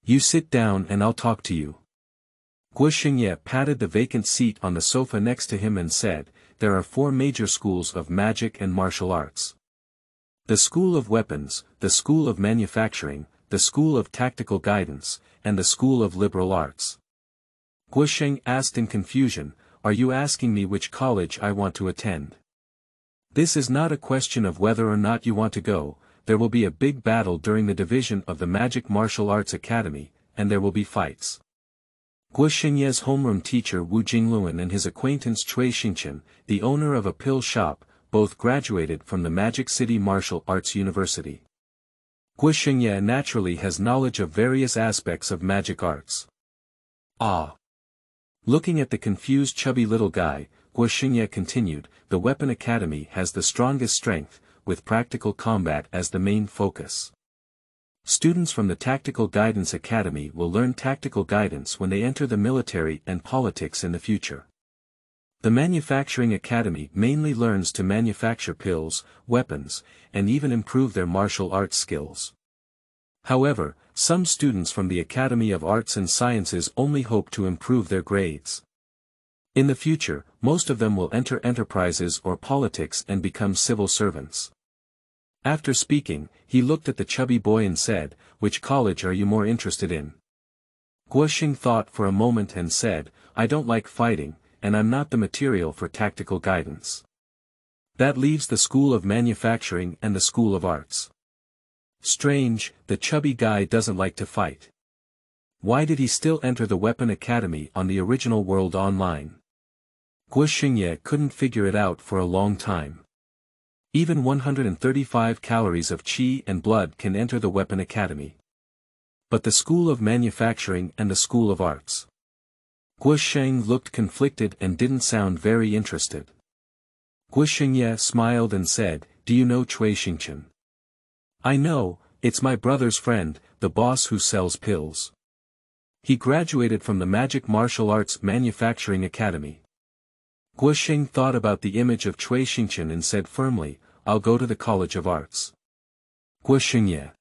You sit down and I'll talk to you." Guo Shengye patted the vacant seat on the sofa next to him and said, "There are 4 major schools of magic and martial arts. The School of Weapons, the School of Manufacturing, the School of Tactical Guidance, and the School of Liberal Arts." Guo Sheng asked in confusion, "Are you asking me which college I want to attend?" "This is not a question of whether or not you want to go. There will be a big battle during the division of the Magic Martial Arts Academy, and there will be fights." Guo Shengye's homeroom teacher Wu Jingluan and his acquaintance Cui Xingqian, the owner of a pill shop, both graduated from the Magic City Martial Arts University. Guo Shengye naturally has knowledge of various aspects of magic arts. Ah! Looking at the confused chubby little guy, Guo Shengye continued, "The Weapon Academy has the strongest strength, with practical combat as the main focus. Students from the Tactical Guidance Academy will learn tactical guidance when they enter the military and politics in the future. The Manufacturing Academy mainly learns to manufacture pills, weapons, and even improve their martial arts skills. However, some students from the Academy of Arts and Sciences only hope to improve their grades. In the future, most of them will enter enterprises or politics and become civil servants." After speaking, he looked at the chubby boy and said, "Which college are you more interested in?" Guo Sheng thought for a moment and said, "I don't like fighting, and I'm not the material for tactical guidance. That leaves the School of Manufacturing and the School of Arts." Strange, the chubby guy doesn't like to fight. Why did he still enter the weapon academy on the original world online? Guo Shengye couldn't figure it out for a long time. Even 135 calories of qi and blood can enter the weapon academy. But the School of Manufacturing and the School of Arts. Guo Sheng looked conflicted and didn't sound very interested. Guo Shengye smiled and said, "Do you know Cui Xingchen?" "I know, it's my brother's friend, the boss who sells pills. He graduated from the Magic Martial Arts Manufacturing Academy." Guo Sheng thought about the image of Cui Xingchen and said firmly, "I'll go to the College of Arts." Guo Shengye.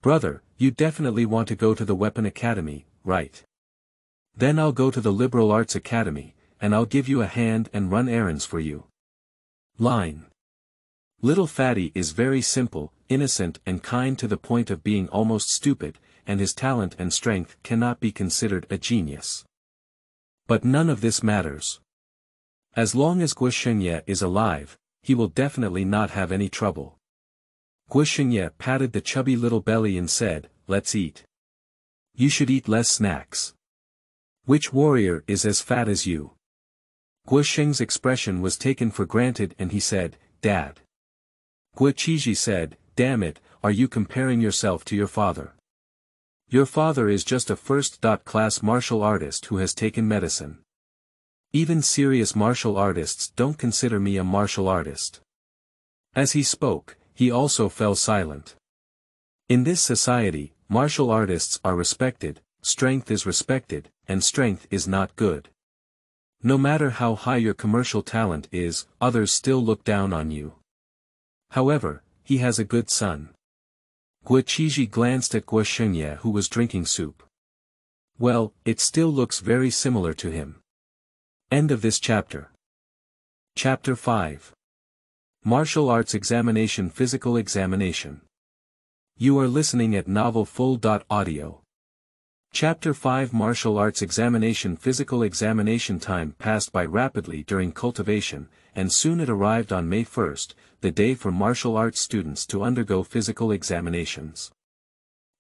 "Brother, you definitely want to go to the Weapon Academy, right? Then I'll go to the Liberal Arts Academy, and I'll give you a hand and run errands for you." Line. Little Fatty is very simple, innocent and kind to the point of being almost stupid, and his talent and strength cannot be considered a genius. But none of this matters. As long as Guo Shengye is alive, he will definitely not have any trouble. Guo Shengye patted the chubby little belly and said, "Let's eat. You should eat less snacks. Which warrior is as fat as you?" Guo Sheng's expression was taken for granted and he said, "Dad." Guo Shengye said, "Damn it, are you comparing yourself to your father? Your father is just a first-class martial artist who has taken medicine. Even serious martial artists don't consider me a martial artist." As he spoke, he also fell silent. In this society, martial artists are respected, strength is respected, and strength is not good. No matter how high your commercial talent is, others still look down on you. However, he has a good son. Guo Shengye glanced at Guo Shengye who was drinking soup. Well, it still looks very similar to him. End of this chapter. Chapter 5. Martial Arts Examination Physical Examination. You are listening at novelfull.audio. Chapter 5 Martial Arts Examination Physical examination time passed by rapidly during cultivation, and soon it arrived on May 1st, the day for martial arts students to undergo physical examinations.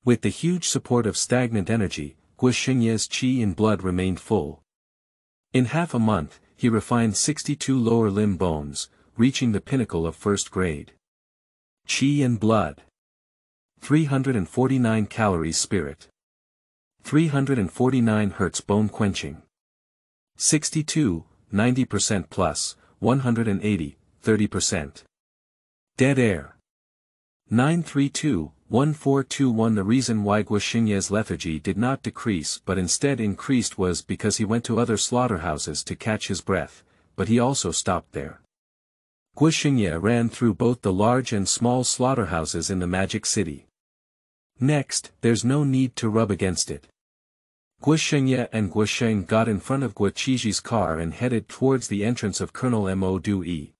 With the huge support of stagnant energy, Guo Shengye's qi and blood remained full. In half a month, he refined 62 lower limb bones, reaching the pinnacle of first grade. Qi and blood. 349 calories spirit. 349 Hz bone quenching. 62, 90% plus, 180, 30%. Dead air. 932, 1421 The reason why Guo Shengye's lethargy did not decrease but instead increased was because he went to other slaughterhouses to catch his breath, but he also stopped there. Guo Shengye ran through both the large and small slaughterhouses in the Magic City. Next, there's no need to rub against it. Guo Shengye and Guo Sheng got in front of Guo Shengye's car and headed towards the entrance of Colonel Mo Dui.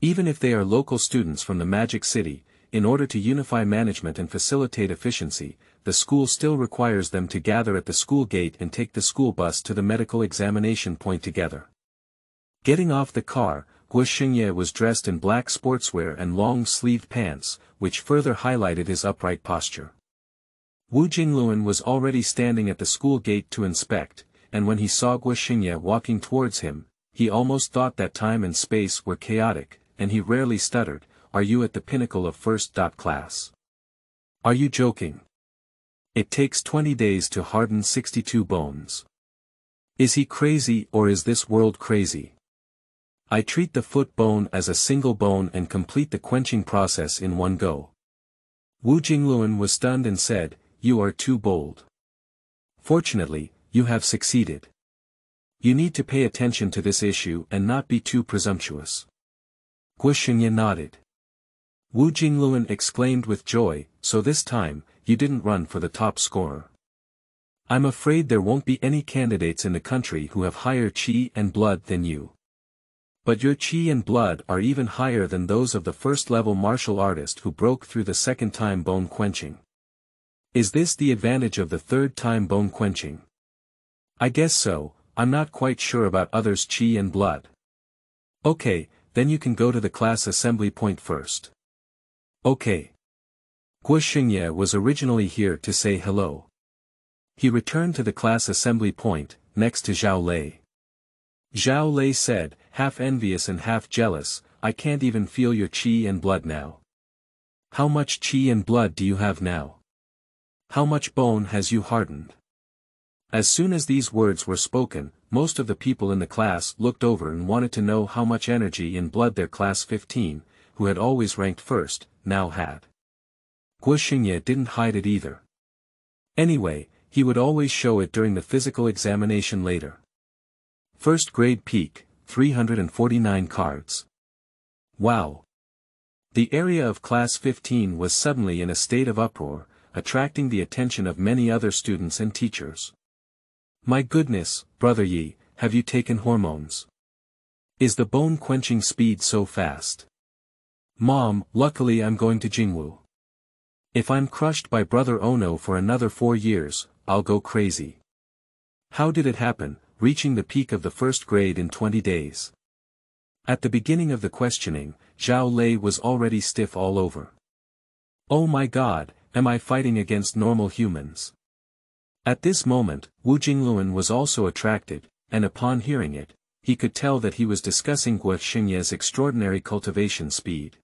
Even if they are local students from the Magic City, in order to unify management and facilitate efficiency, the school still requires them to gather at the school gate and take the school bus to the medical examination point together. Getting off the car, Guo Shengye was dressed in black sportswear and long-sleeved pants, which further highlighted his upright posture. Wu Jingluan was already standing at the school gate to inspect, and when he saw Guo Shengye walking towards him, he almost thought that time and space were chaotic, and he rarely stuttered, "Are you at the pinnacle of first class? Are you joking? It takes 20 days to harden 62 bones. Is he crazy or is this world crazy? I treat the foot bone as a single bone and complete the quenching process in one go." Wu Jingluan was stunned and said, "You are too bold. Fortunately, you have succeeded. You need to pay attention to this issue and not be too presumptuous." Guo Shengye nodded. Wu Jingluan exclaimed with joy, "So this time, you didn't run for the top scorer. I'm afraid there won't be any candidates in the country who have higher qi and blood than you. But your qi and blood are even higher than those of the first-level martial artist who broke through the second-time bone quenching. Is this the advantage of the third-time bone quenching? I guess so. I'm not quite sure about others' qi and blood. Okay, then you can go to the class assembly point first." "Okay." Guo Shengye was originally here to say hello. He returned to the class assembly point, next to Zhao Lei. Zhao Lei said, half envious and half jealous, I can't even feel your qi and blood now. How much qi and blood do you have now? How much bone has you hardened? As soon as these words were spoken, most of the people in the class looked over and wanted to know how much energy and blood their class 15, who had always ranked first, now had. Guo Shengye didn't hide it either. Anyway, he would always show it during the physical examination later. First grade peak, 349 cards. Wow! The area of class 15 was suddenly in a state of uproar, attracting the attention of many other students and teachers. My goodness, Brother Yi, have you taken hormones? Is the bone-quenching speed so fast? Mom, luckily I'm going to Jingwu. If I'm crushed by Brother Ono for another 4 years, I'll go crazy. How did it happen, reaching the peak of the first grade in 20 days? At the beginning of the questioning, Zhao Lei was already stiff all over. Oh my God, am I fighting against normal humans? At this moment, Wu Jingluan was also attracted, and upon hearing it, he could tell that he was discussing Guo Shengye's extraordinary cultivation speed.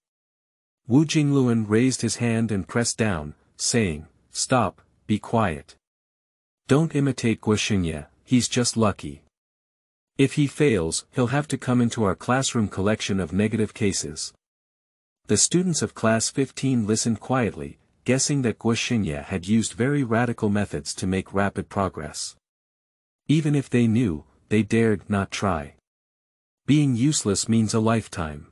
Wu Jingluan raised his hand and pressed down, saying, Stop, be quiet. Don't imitate Guo Shengye, he's just lucky. If he fails, he'll have to come into our classroom collection of negative cases. The students of class 15 listened quietly, guessing that Guo Shengye had used very radical methods to make rapid progress. Even if they knew, they dared not try. Being useless means a lifetime.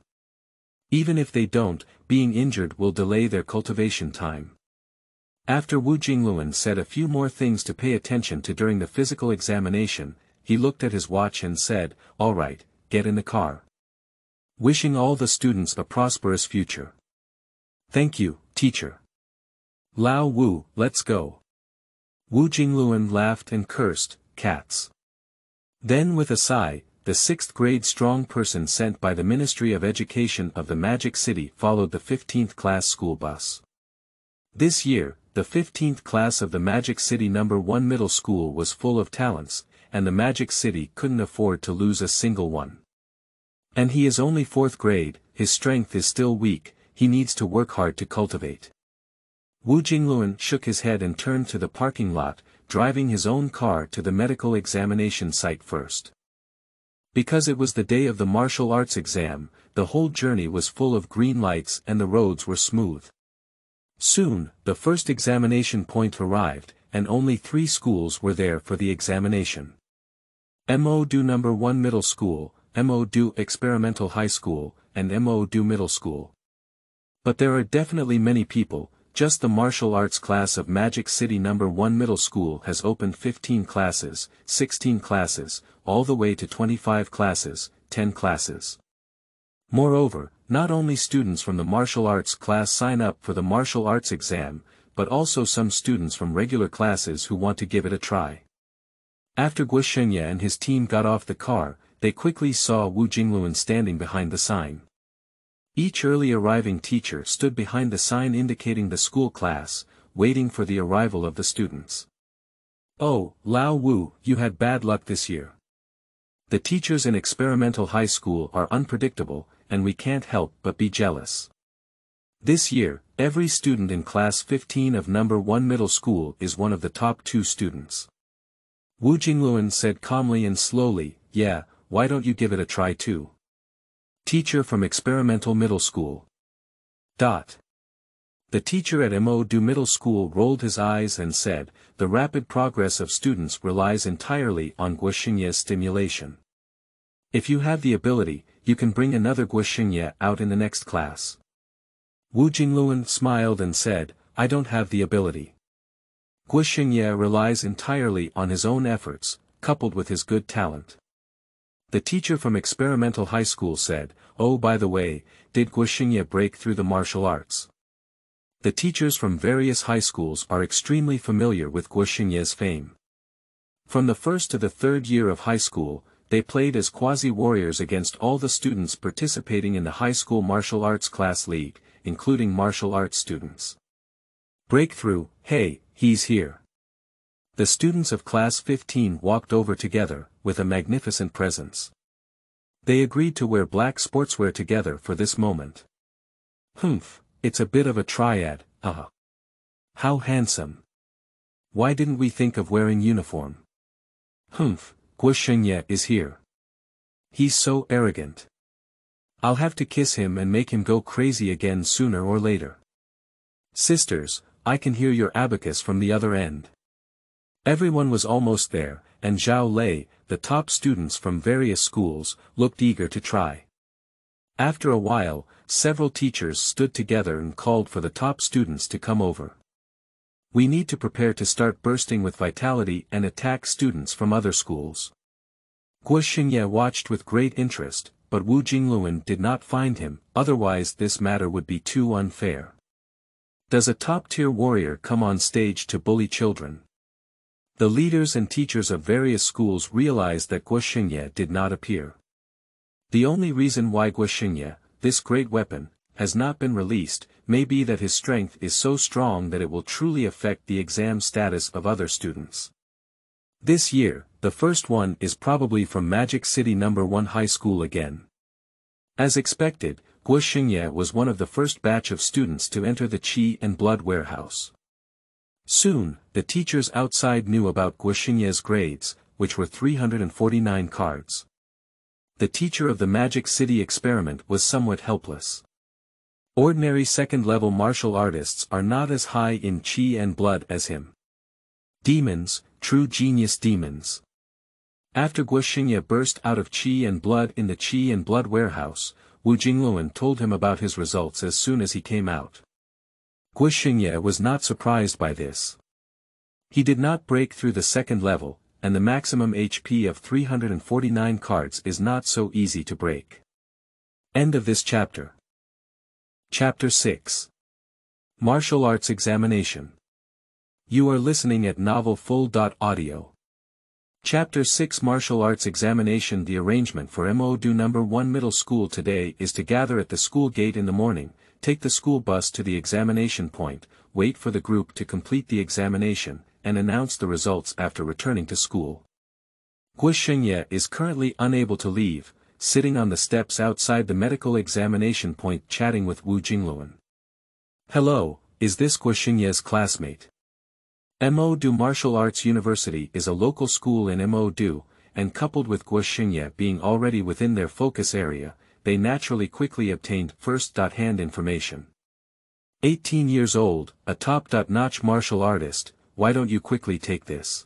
Even if they don't, being injured will delay their cultivation time. After Wu Jingluan said a few more things to pay attention to during the physical examination, he looked at his watch and said, All right, get in the car. Wishing all the students a prosperous future. Thank you, teacher. Lao Wu, let's go. Wu Jingluan laughed and cursed, cats. Then with a sigh, the 6th grade strong person sent by the Ministry of Education of the Magic City followed the 15th class school bus. This year, the 15th class of the Magic City No. 1 middle school was full of talents, and the Magic City couldn't afford to lose a single one. And he is only 4th grade, his strength is still weak, he needs to work hard to cultivate. Wu Jingluan shook his head and turned to the parking lot, driving his own car to the medical examination site first. Because it was the day of the martial arts exam, the whole journey was full of green lights and the roads were smooth. Soon, the first examination point arrived, and only 3 schools were there for the examination. Mo-Do No. 1 Middle School, Mo-Do Experimental High School, and Mo-Do Middle School. But there are definitely many people, just the martial arts class of Magic City No. 1 Middle School has opened 15 classes, 16 classes, all the way to 25 classes, 10 classes. Moreover, not only students from the martial arts class sign up for the martial arts exam, but also some students from regular classes who want to give it a try. After Guo Shengye and his team got off the car, they quickly saw Wu Jingluan standing behind the sign. Each early arriving teacher stood behind the sign indicating the school class, waiting for the arrival of the students. Oh, Lao Wu, you had bad luck this year. The teachers in experimental high school are unpredictable, and we can't help but be jealous. This year, every student in class 15 of No. 1 middle school is one of the top 2 students. Wu Jingluan said calmly and slowly, Yeah, why don't you give it a try too? Teacher from experimental middle school. The teacher at Mo-Do Middle School rolled his eyes and said, The rapid progress of students relies entirely on Guo Shengye's stimulation. If you have the ability, you can bring another Guo Shengye out in the next class. Wu Jingluan smiled and said, I don't have the ability. Guo Shengye relies entirely on his own efforts, coupled with his good talent. The teacher from experimental high school said, Oh, by the way, did Guo Shengye break through the martial arts? The teachers from various high schools are extremely familiar with Guo Shengye's fame. From the 1st to the 3rd year of high school, they played as quasi-warriors against all the students participating in the high school martial arts class league, including martial arts students. Breakthrough, hey, he's here. The students of Class 15 walked over together, with a magnificent presence. They agreed to wear black sportswear together for this moment. Humph, it's a bit of a triad, How handsome. Why didn't we think of wearing uniform? Humph, Guo Shengye is here. He's so arrogant. I'll have to kiss him and make him go crazy again sooner or later. Sisters, I can hear your abacus from the other end. Everyone was almost there, and Zhao Lei, the top students from various schools, looked eager to try. After a while, several teachers stood together and called for the top students to come over. We need to prepare to start bursting with vitality and attack students from other schools. Guo Shengye watched with great interest, but Wu Jingluan did not find him, otherwise this matter would be too unfair. Does a top-tier warrior come on stage to bully children? The leaders and teachers of various schools realized that Guo Shengye did not appear. The only reason why Guo Shengye, this great weapon, has not been released, may be that his strength is so strong that it will truly affect the exam status of other students. This year, the first one is probably from Magic City No. 1 High School again. As expected, Guo Shengye was one of the first batch of students to enter the Qi and Blood warehouse. Soon, the teachers outside knew about Guo Shengye's grades, which were 349 cards. The teacher of the Magic City experiment was somewhat helpless. Ordinary second-level martial artists are not as high in Qi and Blood as him. Demons, true genius demons. After Guo Shengye burst out of Qi and Blood in the Qi and Blood warehouse, Wu Jingluan told him about his results as soon as he came out. Guo Shengye was not surprised by this. He did not break through the second level, and the maximum HP of 349 cards is not so easy to break. End of this chapter. Chapter 6. Martial Arts Examination. You are listening at novelfull.audio. Chapter 6 Martial Arts Examination. The arrangement for MOD No. 1 Middle School today is to gather at the school gate in the morning, take the school bus to the examination point, wait for the group to complete the examination, and announce the results after returning to school. Guo Shengye is currently unable to leave, sitting on the steps outside the medical examination point chatting with Wu Jingluan. Hello, is this Guo Shengye's classmate? MOD Martial Arts University is a local school in MOD, and coupled with Guo Shengye being already within their focus area, they naturally quickly obtained first-hand information. 18 years old, a top-notch martial artist, why don't you quickly take this?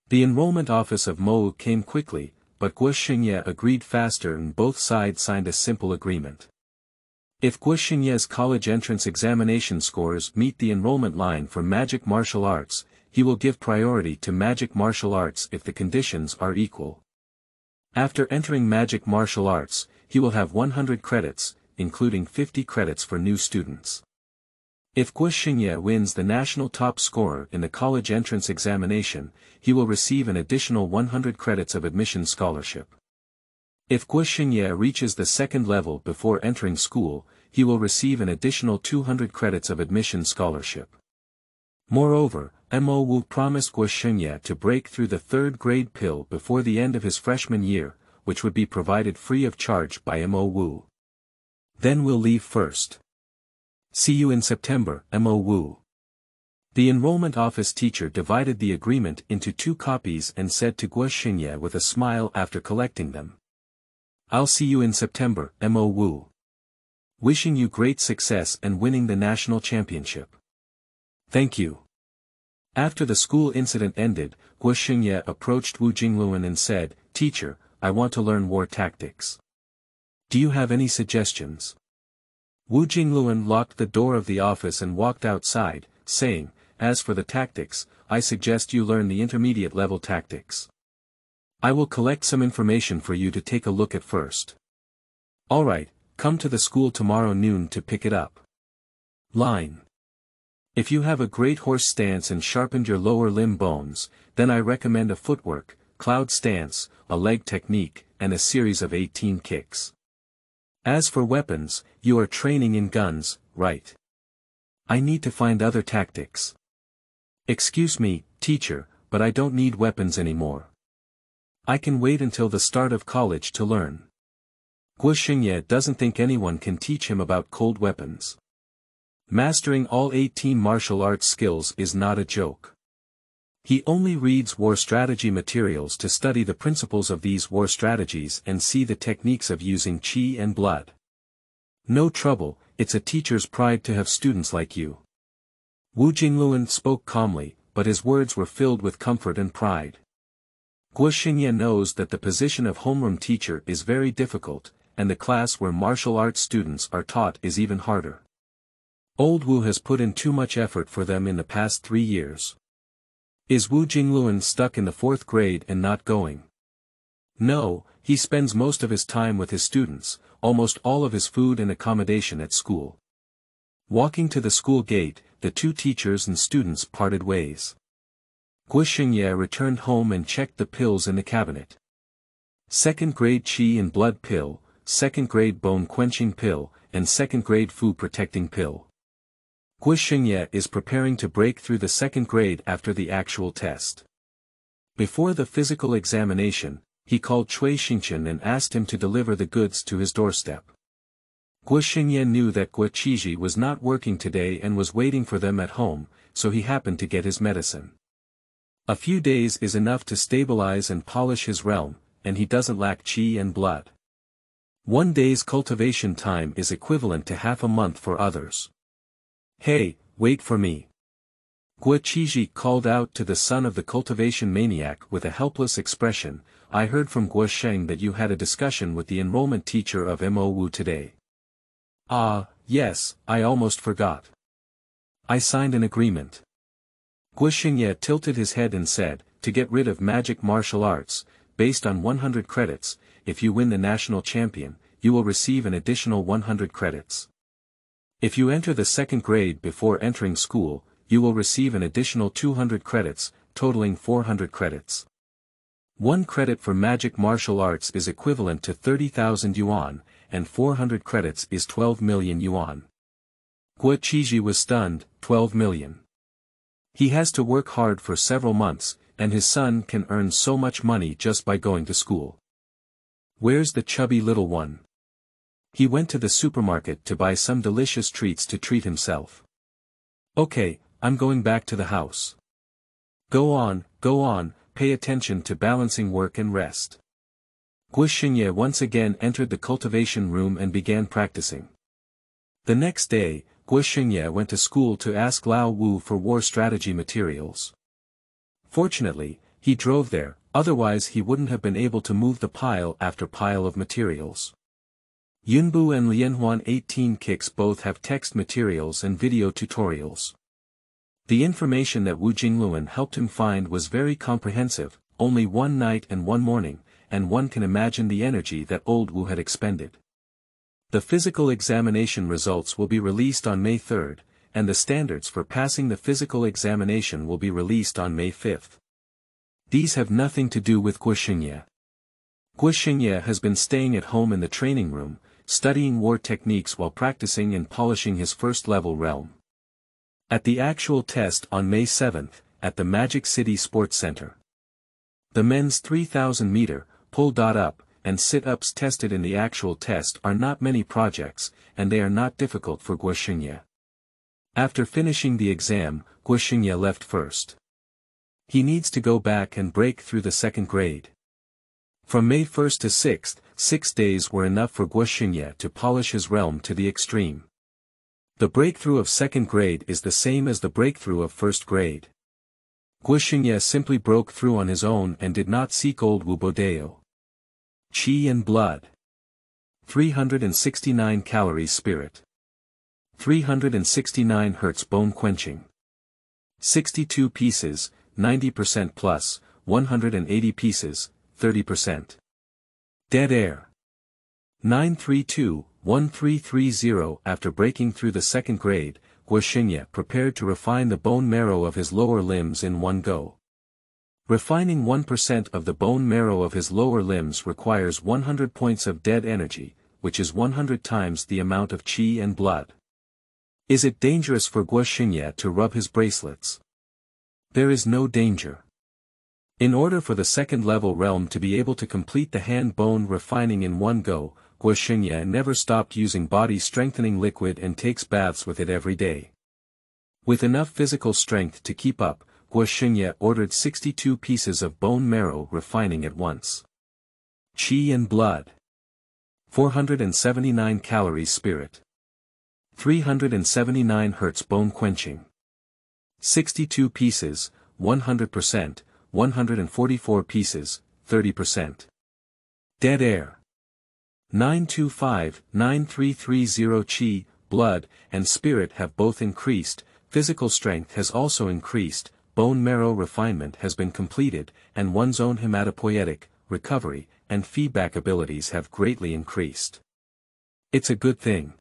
The enrollment office of Mo came quickly, but Guo Shengye agreed faster and both sides signed a simple agreement. If Guo Shengye's college entrance examination scores meet the enrollment line for magic martial arts, he will give priority to magic martial arts if the conditions are equal. After entering magic martial arts, he will have 100 credits, including 50 credits for new students. If Guo Shengye wins the national top scorer in the college entrance examination, he will receive an additional 100 credits of admission scholarship. If Guo Shengye reaches the second level before entering school, he will receive an additional 200 credits of admission scholarship. Moreover, Mo Wu promised Guo Shengye to break through the third-grade pill before the end of his freshman year, which would be provided free of charge by Mo Wu. Then we'll leave first. See you in September, Mo Wu. The enrollment office teacher divided the agreement into 2 copies and said to Guo Shengye with a smile after collecting them. I'll see you in September, Mo Wu. Wishing you great success and winning the national championship. Thank you. After the school incident ended, Guo Shengye approached Wu Jingluan and said, Teacher, I want to learn war tactics. Do you have any suggestions? Wu Jingluan locked the door of the office and walked outside, saying, As for the tactics, I suggest you learn the intermediate level tactics. I will collect some information for you to take a look at first. Alright, come to the school tomorrow noon to pick it up. Line. If you have a great horse stance and sharpened your lower limb bones, then I recommend a footwork, cloud stance, a leg technique, and a series of 18 kicks. As for weapons, you are training in guns, right? I need to find other tactics. Excuse me, teacher, but I don't need weapons anymore. I can wait until the start of college to learn. Guo Shengye doesn't think anyone can teach him about cold weapons. Mastering all 18 martial arts skills is not a joke. He only reads war strategy materials to study the principles of these war strategies and see the techniques of using qi and blood. No trouble, it's a teacher's pride to have students like you. Wu Jingluan spoke calmly, but his words were filled with comfort and pride. Guo Shengye knows that the position of homeroom teacher is very difficult, and the class where martial arts students are taught is even harder. Old Wu has put in too much effort for them in the past 3 years. Is Wu Jingluan stuck in the 4th grade and not going? No, he spends most of his time with his students, almost all of his food and accommodation at school. Walking to the school gate, the 2 teachers and students parted ways. Guo Shengye returned home and checked the pills in the cabinet. 2nd grade qi and blood pill, 2nd grade bone quenching pill, and 2nd grade food protecting pill. Guo Shengye is preparing to break through the 2nd grade after the actual test. Before the physical examination, he called Cui Xingchen and asked him to deliver the goods to his doorstep. Guo Shengye knew that Guo Qizhi was not working today and was waiting for them at home, so he happened to get his medicine. A few days is enough to stabilize and polish his realm, and he doesn't lack qi and blood. 1 day's cultivation time is equivalent to half a month for others. Hey, wait for me. Guo Qizhi called out to the son of the cultivation maniac with a helpless expression. I heard from Guo Sheng that you had a discussion with the enrollment teacher of Mo Wu today. Ah, yes, I almost forgot. I signed an agreement. Guo Shengye tilted his head and said, to get rid of magic martial arts, based on 100 credits, if you win the national champion, you will receive an additional 100 credits. If you enter the 2nd grade before entering school, you will receive an additional 200 credits, totaling 400 credits. 1 credit for magic martial arts is equivalent to 30,000 yuan, and 400 credits is 12 million yuan. Guo Qizhi was stunned. 12 million. He has to work hard for several months, and his son can earn so much money just by going to school. Where's the chubby little one? He went to the supermarket to buy some delicious treats to treat himself. Okay, I'm going back to the house. Go on, pay attention to balancing work and rest. Guo Shengye once again entered the cultivation room and began practicing. The next day, Guo Shengye went to school to ask Lao Wu for war strategy materials. Fortunately, he drove there, otherwise he wouldn't have been able to move the pile after pile of materials. Yunbu and Lianhuan 18 Kicks both have text materials and video tutorials. The information that Wu Jingluan helped him find was very comprehensive, only 1 night and 1 morning, and one can imagine the energy that old Wu had expended. The physical examination results will be released on May 3rd, and the standards for passing the physical examination will be released on May 5th. These have nothing to do with Guo Shengye. Guo Shengye has been staying at home in the training room, studying war techniques while practicing and polishing his 1st level realm. At the actual test on May 7th, at the Magic City Sports Center. The men's 3,000 meter, pull-up, and sit-ups tested in the actual test are not many projects, and they are not difficult for Guo Shengye. After finishing the exam, Guo Shengye left first. He needs to go back and break through the 2nd grade. From May 1st to 6th, 6 days were enough for Guo Shengye to polish his realm to the extreme. The breakthrough of 2nd grade is the same as the breakthrough of 1st grade. Guo Shengye simply broke through on his own and did not seek old Wu Bodeo. Qi and blood. 369 calories spirit. 369 Hz bone quenching. 62 pieces, 90% plus, 180 pieces, 30%. Dead air. 932-1330. After breaking through the 2nd grade, Guo Shengye prepared to refine the bone marrow of his lower limbs in one go. Refining 1% of the bone marrow of his lower limbs requires 100 points of dead energy, which is 100 times the amount of qi and blood. Is it dangerous for Guo Shengye to rub his bracelets? There is no danger. In order for the second-level realm to be able to complete the hand-bone refining in one go, Guo Shengye never stopped using body-strengthening liquid and takes baths with it every day. With enough physical strength to keep up, Guo Shengye ordered 62 pieces of bone marrow refining at once. Qi and blood. 479 calories spirit. 379 Hz bone quenching. 62 pieces, 100%, 144 pieces, 30%. Dead air. 925, 9330 Qi, blood, and spirit have both increased, physical strength has also increased, bone marrow refinement has been completed, and one's own hematopoietic, recovery, and feedback abilities have greatly increased. It's a good thing.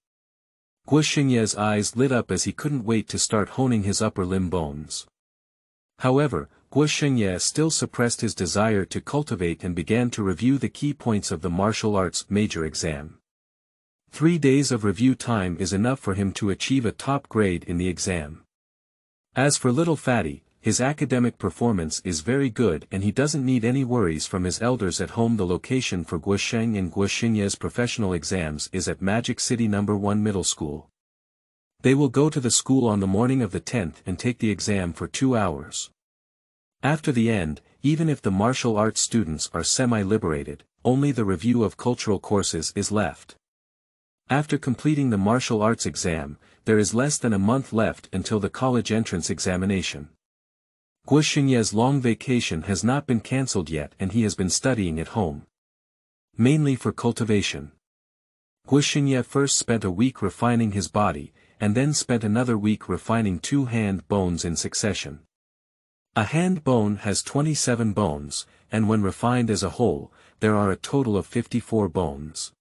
Guo Shengye's eyes lit up as he couldn't wait to start honing his upper limb bones. However, Guo Shengye still suppressed his desire to cultivate and began to review the key points of the martial arts major exam. 3 days of review time is enough for him to achieve a top grade in the exam. As for little fatty, his academic performance is very good and he doesn't need any worries from his elders at home. The location for Guo Sheng and Guo Shengye's professional exams is at Magic City No. 1 Middle School. They will go to the school on the morning of the 10th and take the exam for 2 hours. After the end, even if the martial arts students are semi-liberated, only the review of cultural courses is left. After completing the martial arts exam, there is less than a month left until the college entrance examination. Guo Shengye's long vacation has not been cancelled yet and he has been studying at home. Mainly for cultivation. Guo Shengye first spent a week refining his body, and then spent another week refining 2 hand bones in succession. A hand bone has 27 bones, and when refined as a whole, there are a total of 54 bones.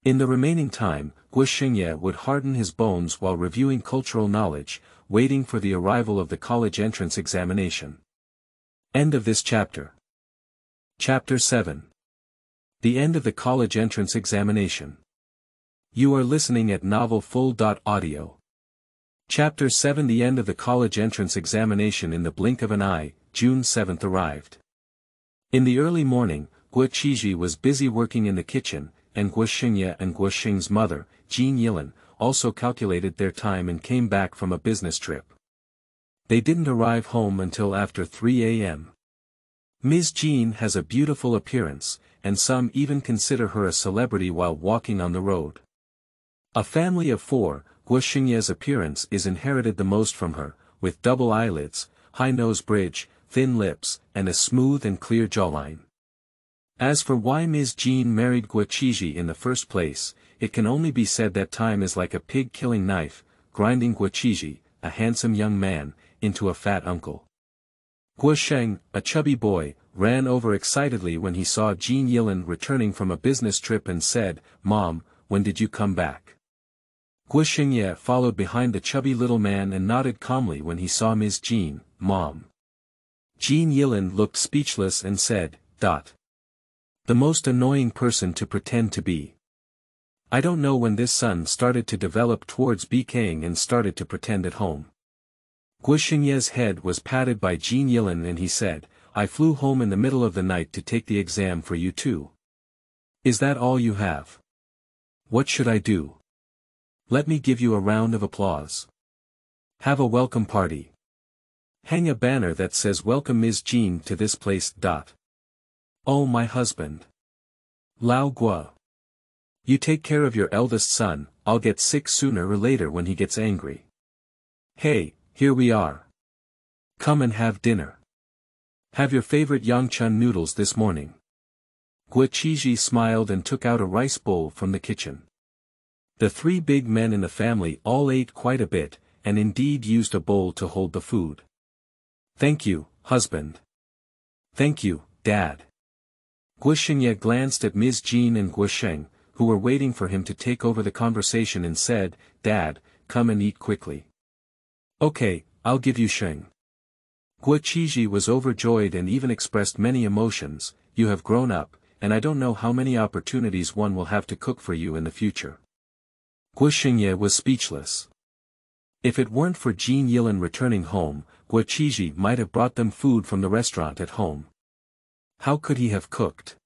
In the remaining time, Guo Shengye would harden his bones while reviewing cultural knowledge, waiting for the arrival of the college entrance examination. End of this chapter. Chapter 7. The end of the college entrance examination. You are listening at novelfull.audio. Chapter 7. The end of the college entrance examination. In the blink of an eye, June 7th arrived. In the early morning, Guo Shengye was busy working in the kitchen, and Guo Shengye and Guo Sheng's mother, Jin Yilin, also calculated their time and came back from a business trip. They didn't arrive home until after 3 a.m. Ms. Jin has a beautiful appearance, and some even consider her a celebrity while walking on the road. A family of 4, Guo Shengye's appearance is inherited the most from her, with double eyelids, high nose bridge, thin lips, and a smooth and clear jawline. As for why Ms. Jin married Guo Shengye in the first place, it can only be said that time is like a pig-killing knife, grinding Guo Shengye, a handsome young man, into a fat uncle. Guo Sheng, a chubby boy, ran over excitedly when he saw Jin Yilin returning from a business trip and said, "Mom, when did you come back?" Guo Shengye followed behind the chubby little man and nodded calmly when he saw Ms. Jin. "Mom." Jin Yilin looked speechless and said, "The most annoying person to pretend to be. I don't know when this son started to develop towards BKing and started to pretend at home." Guo Shengye's head was patted by Jin Yilin and he said, "I flew home in the middle of the night to take the exam for you too. Is that all you have? What should I do? Let me give you a round of applause. Have a welcome party. Hang a banner that says welcome Ms. Jin to this place. Oh my husband. Lao Guo. You take care of your eldest son, I'll get sick sooner or later when he gets angry. Hey, here we are. Come and have dinner. Have your favorite Yangchun noodles this morning." Guo Shengye smiled and took out a rice bowl from the kitchen. The 3 big men in the family all ate quite a bit, and indeed used a bowl to hold the food. "Thank you, husband." "Thank you, Dad." Guo Shengye glanced at Ms. Jin and Guo Sheng, who were waiting for him to take over the conversation and said, "Dad, come and eat quickly." "Okay, I'll give you Sheng." Guo Shengye was overjoyed and even expressed many emotions. "You have grown up, and I don't know how many opportunities one will have to cook for you in the future." Guo Shengye was speechless. If it weren't for Jin Yilin returning home, Guo Shengye might have brought them food from the restaurant at home. How could he have cooked?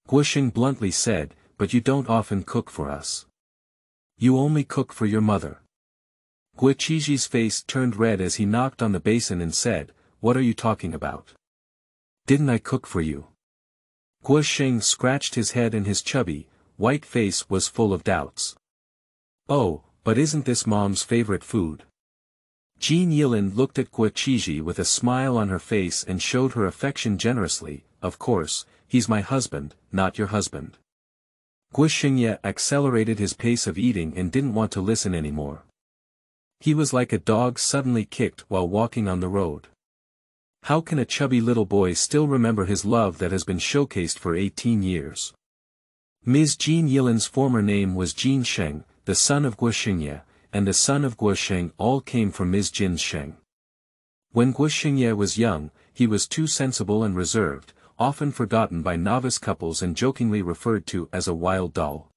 Guo Shengye bluntly said, but you don't often cook for us. You only cook for your mother. Guo Shengye's face turned red as he knocked on the basin and said, what are you talking about? Didn't I cook for you? Guo Shengye scratched his head and his chubby, white face was full of doubts. Oh, but isn't this Mom's favorite food? Jin Yilin looked at Guo Shengye with a smile on her face and showed her affection generously. Of course, he's my husband, not your husband. Guo Shengye accelerated his pace of eating and didn't want to listen anymore. He was like a dog suddenly kicked while walking on the road. How can a chubby little boy still remember his love that has been showcased for 18 years? Ms. Jin Yilin's former name was Jin Sheng, the son of Guo Shengye, and the son of Guo Sheng all came from Ms. Jin Sheng. When Guo Shengye was young, he was too sensible and reserved, often forgotten by novice couples and jokingly referred to as a wild doll.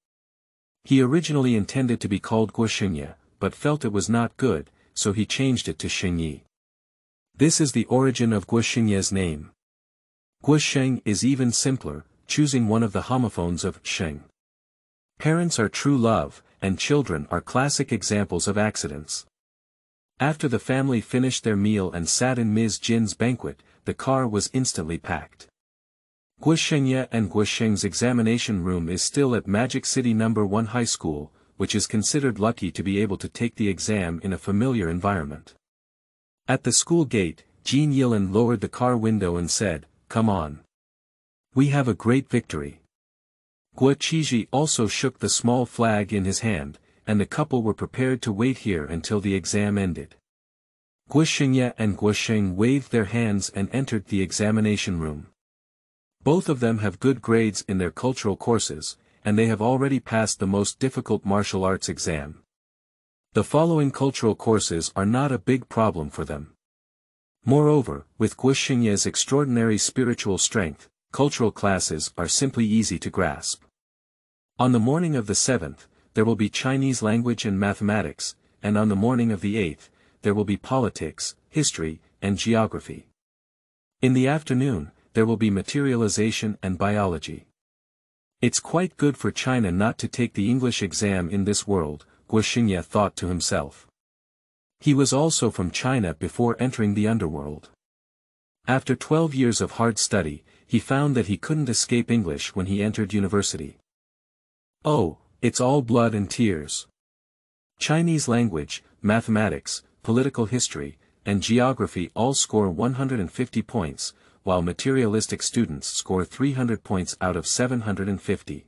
He originally intended to be called Guo Shengye, but felt it was not good, so he changed it to Shengye. This is the origin of Guo Shengye's name. Guo Sheng is even simpler, choosing one of the homophones of Sheng. Parents are true love, and children are classic examples of accidents. After the family finished their meal and sat in Ms. Jin's banquet, the car was instantly packed. Guo Shengye and Guo Sheng's examination room is still at Magic City No. 1 High School, which is considered lucky to be able to take the exam in a familiar environment. At the school gate, Jin Yilin lowered the car window and said, "Come on. We have a great victory." Guo Shengye also shook the small flag in his hand, and the couple were prepared to wait here until the exam ended. Guo Shengye and Guo Sheng waved their hands and entered the examination room. Both of them have good grades in their cultural courses, and they have already passed the most difficult martial arts exam. The following cultural courses are not a big problem for them. Moreover, with Guo Shengye's extraordinary spiritual strength, cultural classes are simply easy to grasp. On the morning of the 7th, there will be Chinese language and mathematics, and on the morning of the 8th, there will be politics, history, and geography. In the afternoon, there will be materialization and biology. It's quite good for China not to take the English exam in this world, Guo Shengye thought to himself. He was also from China before entering the underworld. After 12 years of hard study, he found that he couldn't escape English when he entered university. Oh, it's all blood and tears. Chinese language, mathematics, political history, and geography all score 150 points, while materialistic students score 300 points out of 750.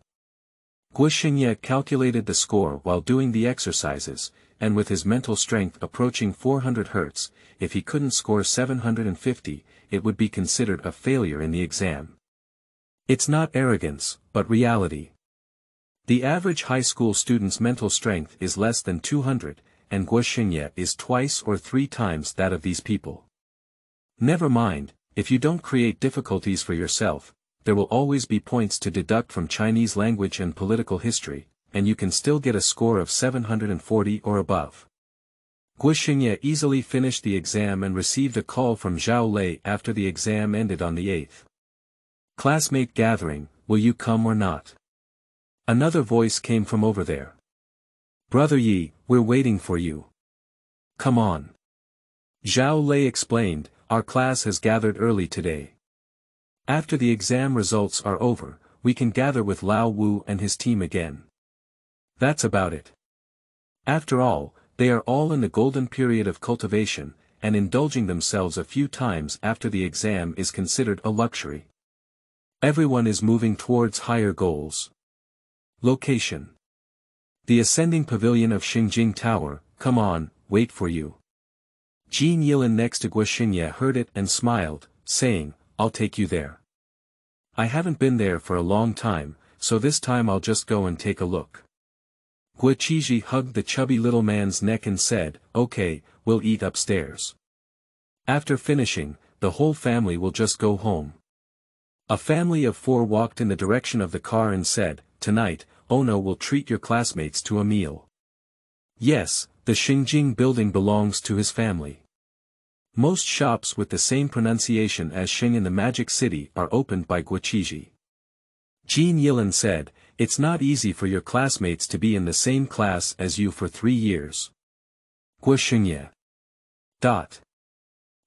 Guo Shengye calculated the score while doing the exercises, and with his mental strength approaching 400 Hz, if he couldn't score 750, it would be considered a failure in the exam. It's not arrogance, but reality. The average high school student's mental strength is less than 200, and Guo Shengye is twice or 3 times that of these people. Never mind, if you don't create difficulties for yourself, there will always be points to deduct from Chinese language and political history, and you can still get a score of 740 or above. Guo Shengye easily finished the exam and received a call from Zhao Lei after the exam ended on the 8th. "Classmate gathering, will you come or not?" Another voice came from over there. "Brother Yi, we're waiting for you. Come on." Zhao Lei explained, "Our class has gathered early today. After the exam results are over, we can gather with Lao Wu and his team again. That's about it." After all, they are all in the golden period of cultivation, and indulging themselves a few times after the exam is considered a luxury. Everyone is moving towards higher goals. Location: the ascending pavilion of Xingjing Tower. "Come on, wait for you." Jin Yilin next to Guo Shengye heard it and smiled, saying, "I'll take you there. I haven't been there for a long time, so this time I'll just go and take a look." Guo Shengye hugged the chubby little man's neck and said, "Okay, we'll eat upstairs. After finishing, the whole family will just go home." A family of 4 walked in the direction of the car and said, "Tonight, Ono will treat your classmates to a meal." "Yes, The Xingjing building belongs to his family. Most shops with the same pronunciation as Xing in the Magic City are opened by Guo Shengye. Jin Yilin said, "It's not easy for your classmates to be in the same class as you for 3 years. Guo Shengye.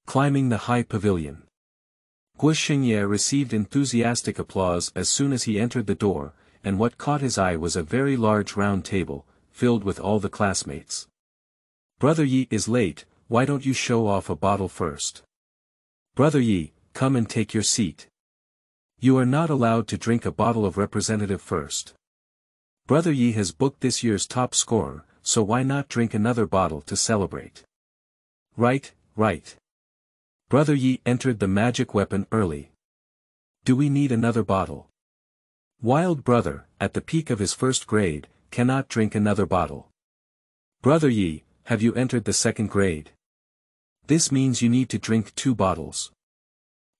Climbing the high pavilion. Guo Shengye received enthusiastic applause as soon as he entered the door, and what caught his eye was a very large round table, filled with all the classmates. Brother Yi is late, why don't you show off a bottle first? Brother Yi, come and take your seat. You are not allowed to drink a bottle of representative first. Brother Yi has booked this year's top scorer, so why not drink another bottle to celebrate? Right. Brother Yi entered the magic weapon early. Do we need another bottle? Wild brother, at the peak of his first grade, cannot drink another bottle. Brother Yi, have you entered the second grade? This means you need to drink 2 bottles.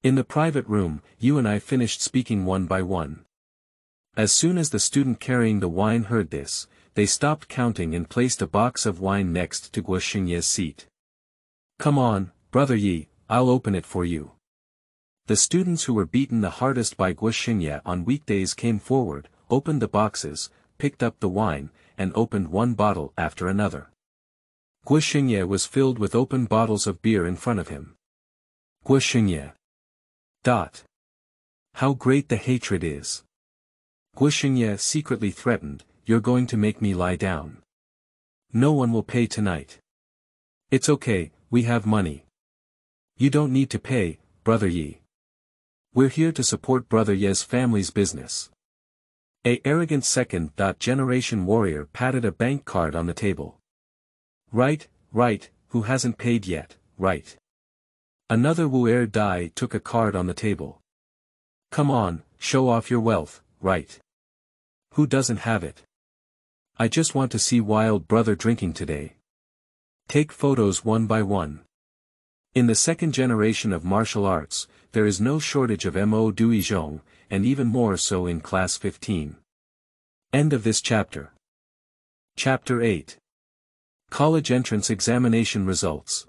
In the private room, you and I finished speaking one by one. As soon as the student carrying the wine heard this, they stopped counting and placed a box of wine next to Guo Shengye's seat. Come on, Brother Yi, I'll open it for you. The students who were beaten the hardest by Guo Shengye on weekdays came forward, opened the boxes, picked up the wine, and opened one bottle after another. Guo Shengye was filled with open bottles of beer in front of him. Guo Shengye. How great the hatred is. Guo Shengye secretly threatened, "You're going to make me lie down. No one will pay tonight." It's okay, we have money. You don't need to pay, Brother Yi. We're here to support Brother Ye's family's business. A arrogant second-generation warrior patted a bank card on the table. Right, who hasn't paid yet, right. Another Wu'er Dai took a card on the table. Come on, show off your wealth, right. Who doesn't have it? I just want to see Wild Brother drinking today. Take photos one by one. In the second generation of martial arts, there is no shortage of Mo Duizhong, and even more so in Class 15. End of this chapter. Chapter 8. College Entrance Examination Results.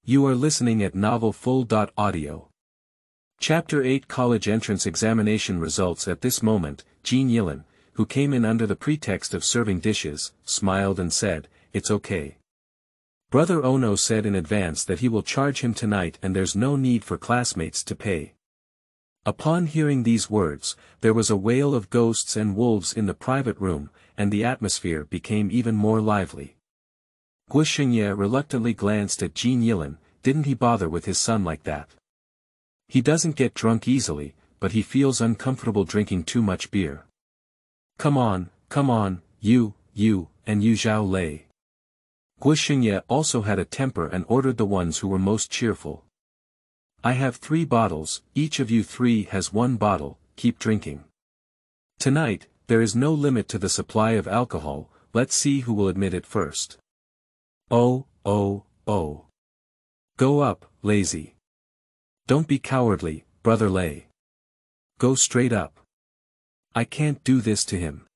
You are listening at novelfull.audio. Chapter 8 College Entrance Examination Results. At this moment, Jin Yilin, who came in under the pretext of serving dishes, smiled and said, "It's okay. Brother Ono said in advance that he will charge him tonight and there's no need for classmates to pay." Upon hearing these words, there was a wail of ghosts and wolves in the private room, and the atmosphere became even more lively. Guo Shengye reluctantly glanced at Jin Yilin. Didn't he bother with his son like that? He doesn't get drunk easily, but he feels uncomfortable drinking too much beer. Come on, you, and you Zhao Lei. Guo Shengye also had a temper and ordered the ones who were most cheerful. I have 3 bottles, each of you 3 has 1 bottle, keep drinking. Tonight, there is no limit to the supply of alcohol, let's see who will admit it first. Oh. Go up, lazy. Don't be cowardly, Brother Lei. Go straight up. I can't do this to him.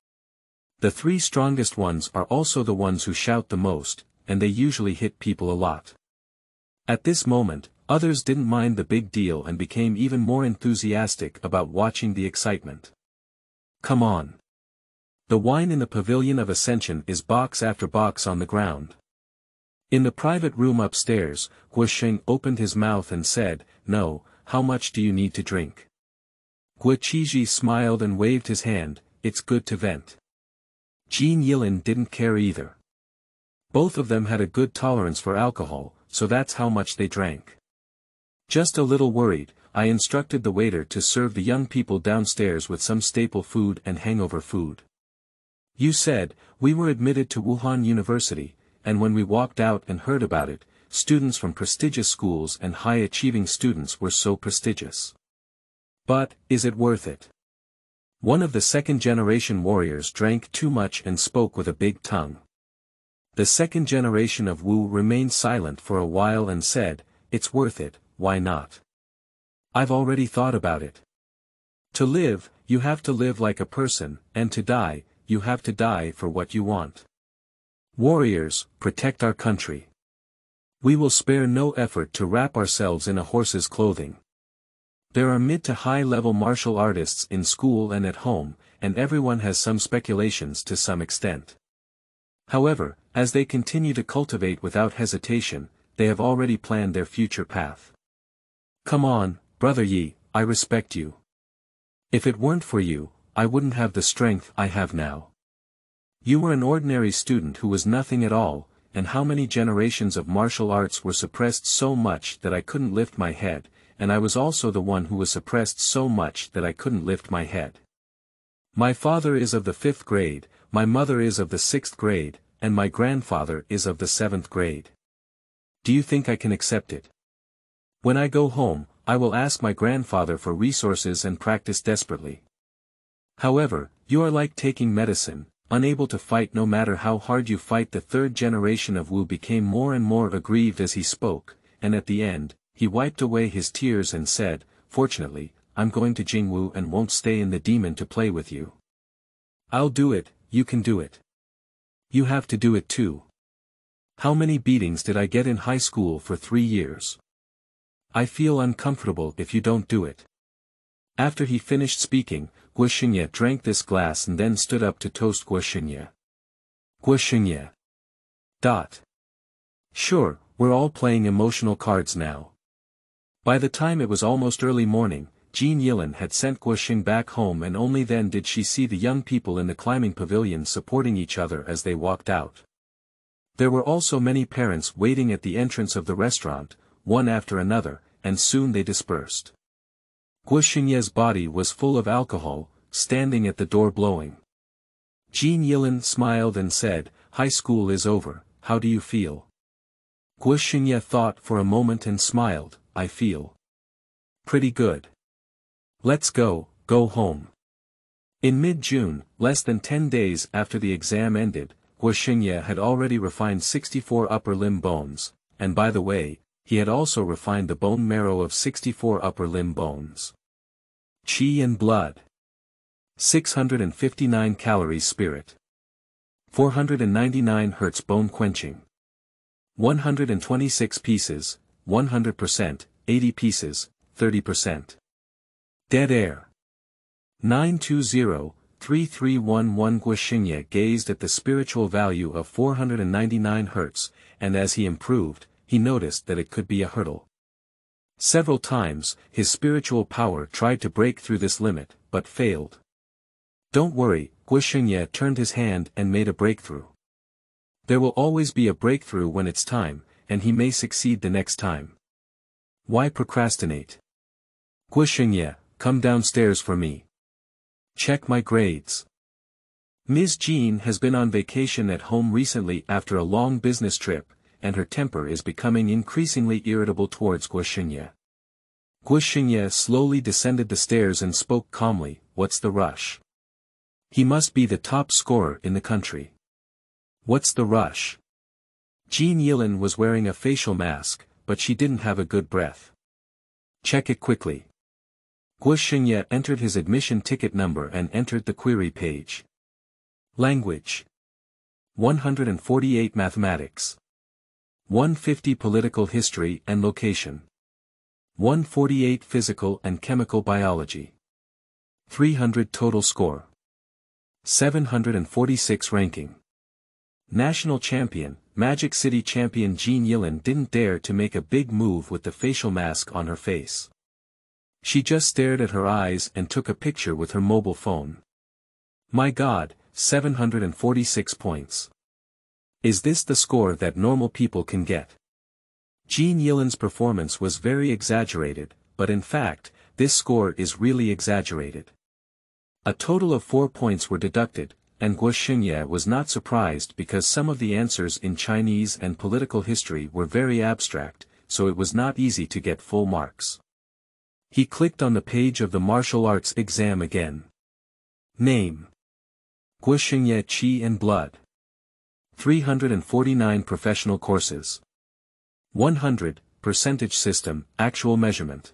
The 3 strongest ones are also the ones who shout the most, and they usually hit people a lot. At this moment, others didn't mind the big deal and became even more enthusiastic about watching the excitement. Come on. The wine in the Pavilion of Ascension is box after box on the ground. In the private room upstairs, Guo Sheng opened his mouth and said, "No, how much do you need to drink?" Guo Shengye smiled and waved his hand, "It's good to vent." Jin Yilin didn't care either. Both of them had a good tolerance for alcohol, so that's how much they drank. Just a little worried, I instructed the waiter to serve the young people downstairs with some staple food and hangover food. You said, we were admitted to Wuhan University, and when we walked out and heard about it, students from prestigious schools and high-achieving students were so prestigious. But, is it worth it? One of the second-generation warriors drank too much and spoke with a big tongue. The second generation of Wu remained silent for a while and said, "It's worth it, why not? I've already thought about it. To live, you have to live like a person, and to die, you have to die for what you want. Warriors, protect our country. We will spare no effort to wrap ourselves in a horse's clothing. There are mid to high-level martial artists in school and at home, and everyone has some speculations to some extent. However, as they continue to cultivate without hesitation, they have already planned their future path. Come on, Brother Yi, I respect you. If it weren't for you, I wouldn't have the strength I have now. You were an ordinary student who was nothing at all, and how many generations of martial arts were suppressed so much that I couldn't lift my head, and I was also the one who was suppressed so much that I couldn't lift my head. My father is of the 5th grade, my mother is of the 6th grade, and my grandfather is of the 7th grade. Do you think I can accept it? When I go home, I will ask my grandfather for resources and practice desperately. However, you are like taking medicine, unable to fight no matter how hard you fight. The 3rd generation of Wu became more and more aggrieved as he spoke, and at the end, he wiped away his tears and said, "Fortunately, I'm going to Jingwu and won't stay in the demon to play with you. I'll do it, you can do it. You have to do it too. How many beatings did I get in high school for 3 years? I feel uncomfortable if you don't do it." After he finished speaking, Guo Shengye drank this glass and then stood up to toast Guo Shengye. Guo Shengye. Sure, we're all playing emotional cards now. By the time it was almost early morning, Jin Yilin had sent Guo Sheng back home, and only then did she see the young people in the climbing pavilion supporting each other as they walked out. There were also many parents waiting at the entrance of the restaurant, one after another, and soon they dispersed. Guo Shengye's body was full of alcohol, standing at the door blowing. Jin Yilin smiled and said, "High school is over, how do you feel?" Guo Shengye thought for a moment and smiled, "I feel pretty good. Let's go home." In mid-June, less than 10 days after the exam ended, Guo Shengye had already refined 64 upper limb bones, and by the way, he had also refined the bone marrow of 64 upper limb bones. Qi and blood. 659 calories spirit. 499 Hz bone quenching. 126 pieces, 100%, 80 pieces, 30%. Dead air. 920-3311. Guo Shengye gazed at the spiritual value of 499 Hz, and as he improved, he noticed that it could be a hurdle. Several times, his spiritual power tried to break through this limit, but failed. Don't worry, Guo Shengye turned his hand and made a breakthrough. There will always be a breakthrough when it's time, and he may succeed the next time. Why procrastinate? Guo Shengye, come downstairs for me. Check my grades. Ms. Jean has been on vacation at home recently after a long business trip, and her temper is becoming increasingly irritable towards Guo Shengye. Guo Shengye slowly descended the stairs and spoke calmly, "What's the rush? He must be the top scorer in the country. What's the rush?" Jin Yilin was wearing a facial mask, but she didn't have a good breath. Check it quickly. Guo Shengye entered his admission ticket number and entered the query page. Language. 148 Mathematics. 150 Political History and Location. 148 Physical and Chemical Biology. 300 Total Score. 746 Ranking. National Champion, Magic City Champion. Jin Yilin didn't dare to make a big move with the facial mask on her face. She just stared at her eyes and took a picture with her mobile phone. My God, 746 points. Is this the score that normal people can get? Jin Yilin's performance was very exaggerated, but in fact, this score is really exaggerated. A total of 4 points were deducted, and Guo Shengye was not surprised because some of the answers in Chinese and political history were very abstract, so it was not easy to get full marks. He clicked on the page of the martial arts exam again. Name. Guo Shengye. Qi and blood. 349 professional courses. 100, percentage system, actual measurement.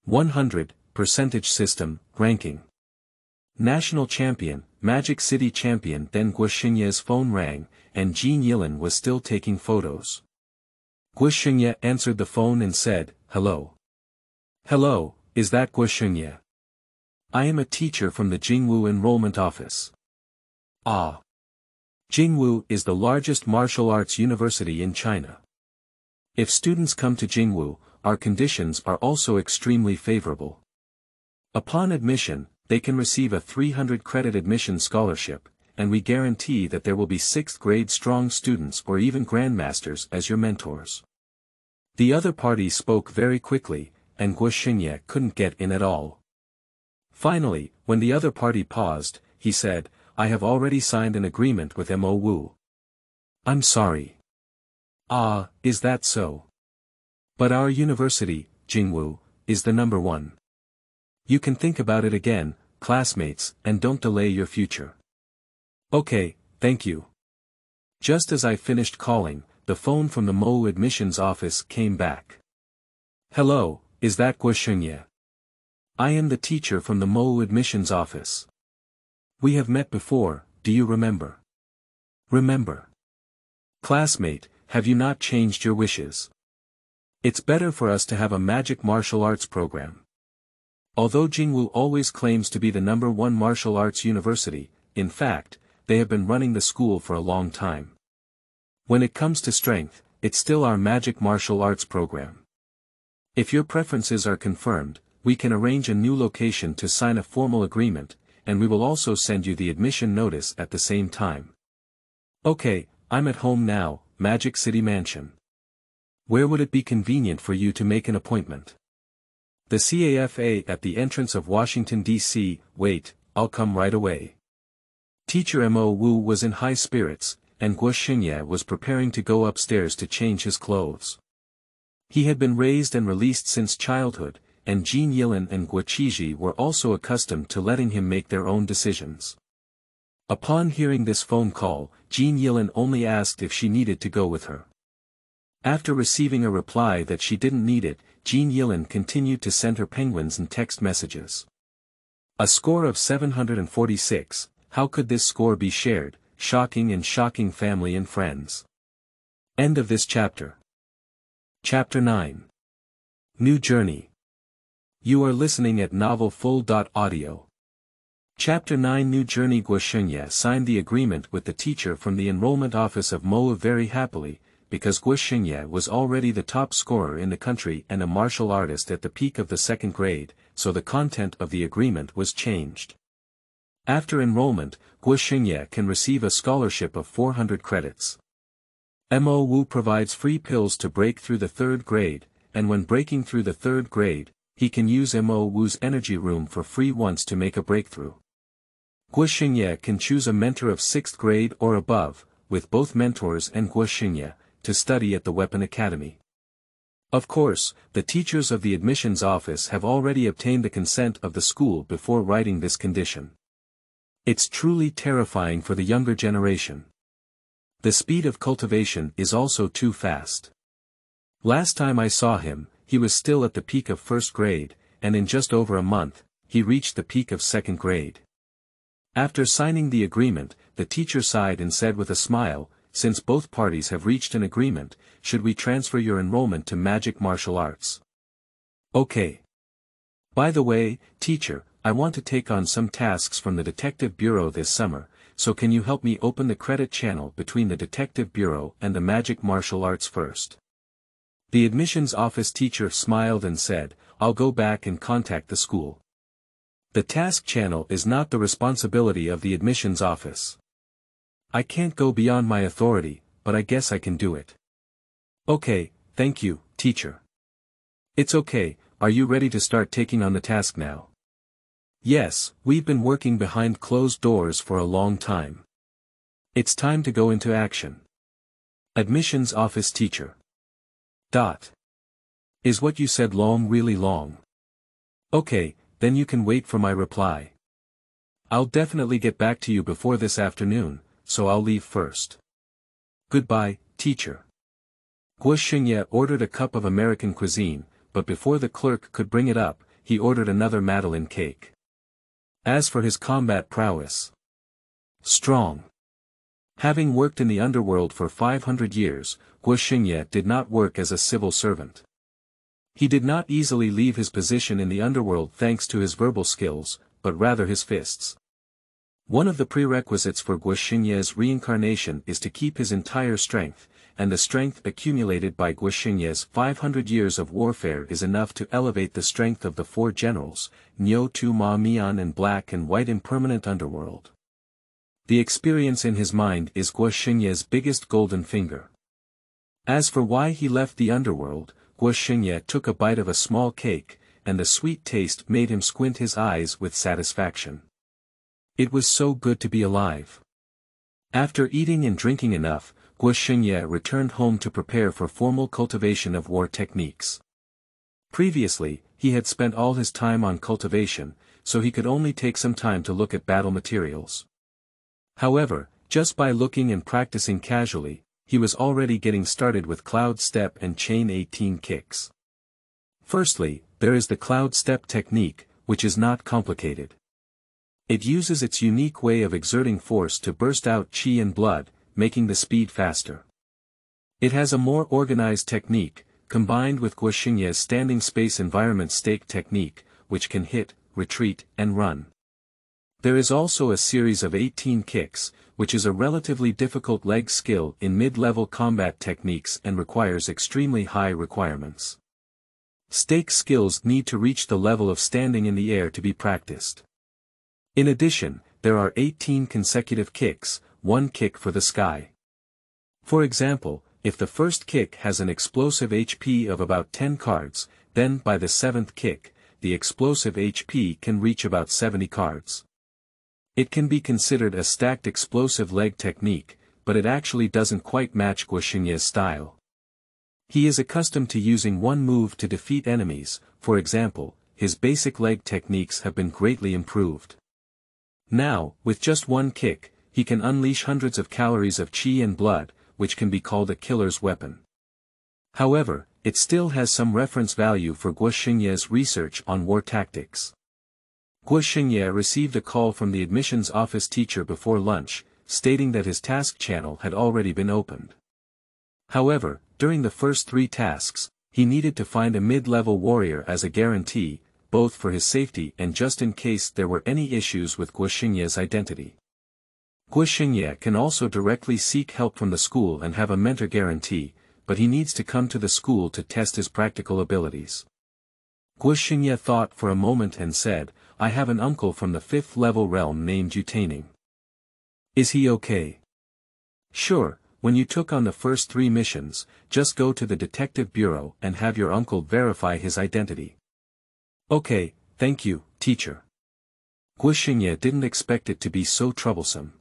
100, percentage system, ranking. National champion, Magic City champion then Guo Shengye's phone rang, and Jin Yilin was still taking photos. Guo Shengye answered the phone and said, "Hello. Hello, is that Guo Shengye? I am a teacher from the Jingwu enrollment office." Ah. Jingwu is the largest martial arts university in China. If students come to Jingwu, our conditions are also extremely favorable. Upon admission, they can receive a 300-credit admission scholarship, and we guarantee that there will be 6th-grade strong students or even grandmasters as your mentors. The other party spoke very quickly, and Guo Shengye couldn't get in at all. Finally, when the other party paused, he said, "I have already signed an agreement with Mo Wu." "I'm sorry." "Ah, is that so? But our university, Jingwu, is the number one. You can think about it again, classmates, and don't delay your future." "Okay, thank you." Just as I finished calling, the phone from the Mo admissions office came back. "Hello, is that Guo Shengye? I am the teacher from the Mo admissions office. We have met before, do you remember?" "Remember. Classmate, have you not changed your wishes? It's better for us to have a magic martial arts program. Although Jingwu always claims to be the number one martial arts university, in fact, they have been running the school for a long time. When it comes to strength, it's still our magic martial arts program. If your preferences are confirmed, we can arrange a new location to sign a formal agreement, and we will also send you the admission notice at the same time." "Okay, I'm at home now, Magic City Mansion. Where would it be convenient for you to make an appointment?" "The CAFA at the entrance of Washington, D.C., wait, I'll come right away." Teacher Mo Wu was in high spirits, and Guo Shengye was preparing to go upstairs to change his clothes. He had been raised and released since childhood, and Jin Yilin and Guo Shengye were also accustomed to letting him make their own decisions. Upon hearing this phone call, Jin Yilin only asked if she needed to go with her. After receiving a reply that she didn't need it, Jin Yilin continued to send her penguins and text messages. A score of 746, how could this score be shared? Shocking and shocking family and friends. End of this chapter. Chapter 9. New Journey. You are listening at novelfull.audio. Chapter 9 New Journey. Guo Shengye signed the agreement with the teacher from the enrollment office of Mo very happily, because Guo Shengye was already the top scorer in the country and a martial artist at the peak of the 2nd grade, so the content of the agreement was changed. After enrollment, Guo Shengye can receive a scholarship of 400 credits. Mo Wu provides free pills to break through the 3rd grade, and when breaking through the 3rd grade, he can use Mo Wu's energy room for free once to make a breakthrough. Guo Shengye can choose a mentor of 6th grade or above, with both mentors and Guo Shengye, to study at the Weapon Academy. Of course, the teachers of the admissions office have already obtained the consent of the school before writing this condition. It's truly terrifying for the younger generation. The speed of cultivation is also too fast. Last time I saw him, he was still at the peak of 1st grade, and in just over a month, he reached the peak of 2nd grade. After signing the agreement, the teacher sighed and said with a smile, "Since both parties have reached an agreement, should we transfer your enrollment to magic martial arts?" "Okay. By the way, teacher, I want to take on some tasks from the Detective Bureau this summer, so can you help me open the credit channel between the Detective Bureau and the magic martial arts first?" The admissions office teacher smiled and said, "I'll go back and contact the school. The task channel is not the responsibility of the admissions office. I can't go beyond my authority, but I guess I can do it." "Okay, thank you, teacher." "It's okay, are you ready to start taking on the task now?" "Yes, we've been working behind closed doors for a long time. It's time to go into action." Admissions office teacher. Is what you said long, really long? Okay, then you can wait for my reply. I'll definitely get back to you before this afternoon, so I'll leave first. Goodbye, teacher. Guo Shengye ordered a cup of American cuisine, but before the clerk could bring it up, he ordered another Madeleine cake. As for his combat prowess, Strong. Having worked in the underworld for 500 years, Guo Shengye did not work as a civil servant. He did not easily leave his position in the underworld thanks to his verbal skills, but rather his fists. One of the prerequisites for Guo Shengye's reincarnation is to keep his entire strength, and the strength accumulated by Guo Shengye's 500 years of warfare is enough to elevate the strength of the four generals, Niu Tu Ma Mian and Black and White Impermanent Underworld. The experience in his mind is Guo Shengye's biggest golden finger. As for why he left the underworld, Guo Shengye took a bite of a small cake, and the sweet taste made him squint his eyes with satisfaction. It was so good to be alive. After eating and drinking enough, Guo Shengye returned home to prepare for formal cultivation of war techniques. Previously, he had spent all his time on cultivation, so he could only take some time to look at battle materials. However, just by looking and practicing casually, he was already getting started with cloud step and chain 18 kicks. Firstly, there is the cloud step technique, which is not complicated. It uses its unique way of exerting force to burst out qi and blood, making the speed faster. It has a more organized technique, combined with Guo Shengye's standing space environment stake technique, which can hit, retreat, and run. There is also a series of 18 kicks, which is a relatively difficult leg skill in mid-level combat techniques and requires extremely high requirements. Stake skills need to reach the level of standing in the air to be practiced. In addition, there are 18 consecutive kicks, one kick for the sky. For example, if the first kick has an explosive HP of about 10 cards, then by the 7th kick, the explosive HP can reach about 70 cards. It can be considered a stacked explosive leg technique, but it actually doesn't quite match Guo Shengye's style. He is accustomed to using one move to defeat enemies, for example, his basic leg techniques have been greatly improved. Now, with just one kick, he can unleash hundreds of calories of qi and blood, which can be called a killer's weapon. However, it still has some reference value for Guo Shengye's research on war tactics. Guo Shengye received a call from the admissions office teacher before lunch, stating that his task channel had already been opened. However, during the first 3 tasks, he needed to find a mid-level warrior as a guarantee, both for his safety and just in case there were any issues with Guo Shengye's identity. Guo Shengye can also directly seek help from the school and have a mentor guarantee, but he needs to come to the school to test his practical abilities. Guo Shengye thought for a moment and said, "I have an uncle from the 5th level realm named Yutaining. Is he okay?" "Sure, when you took on the first 3 missions, just go to the detective bureau and have your uncle verify his identity." "Okay, thank you, teacher." Guo Shengye didn't expect it to be so troublesome.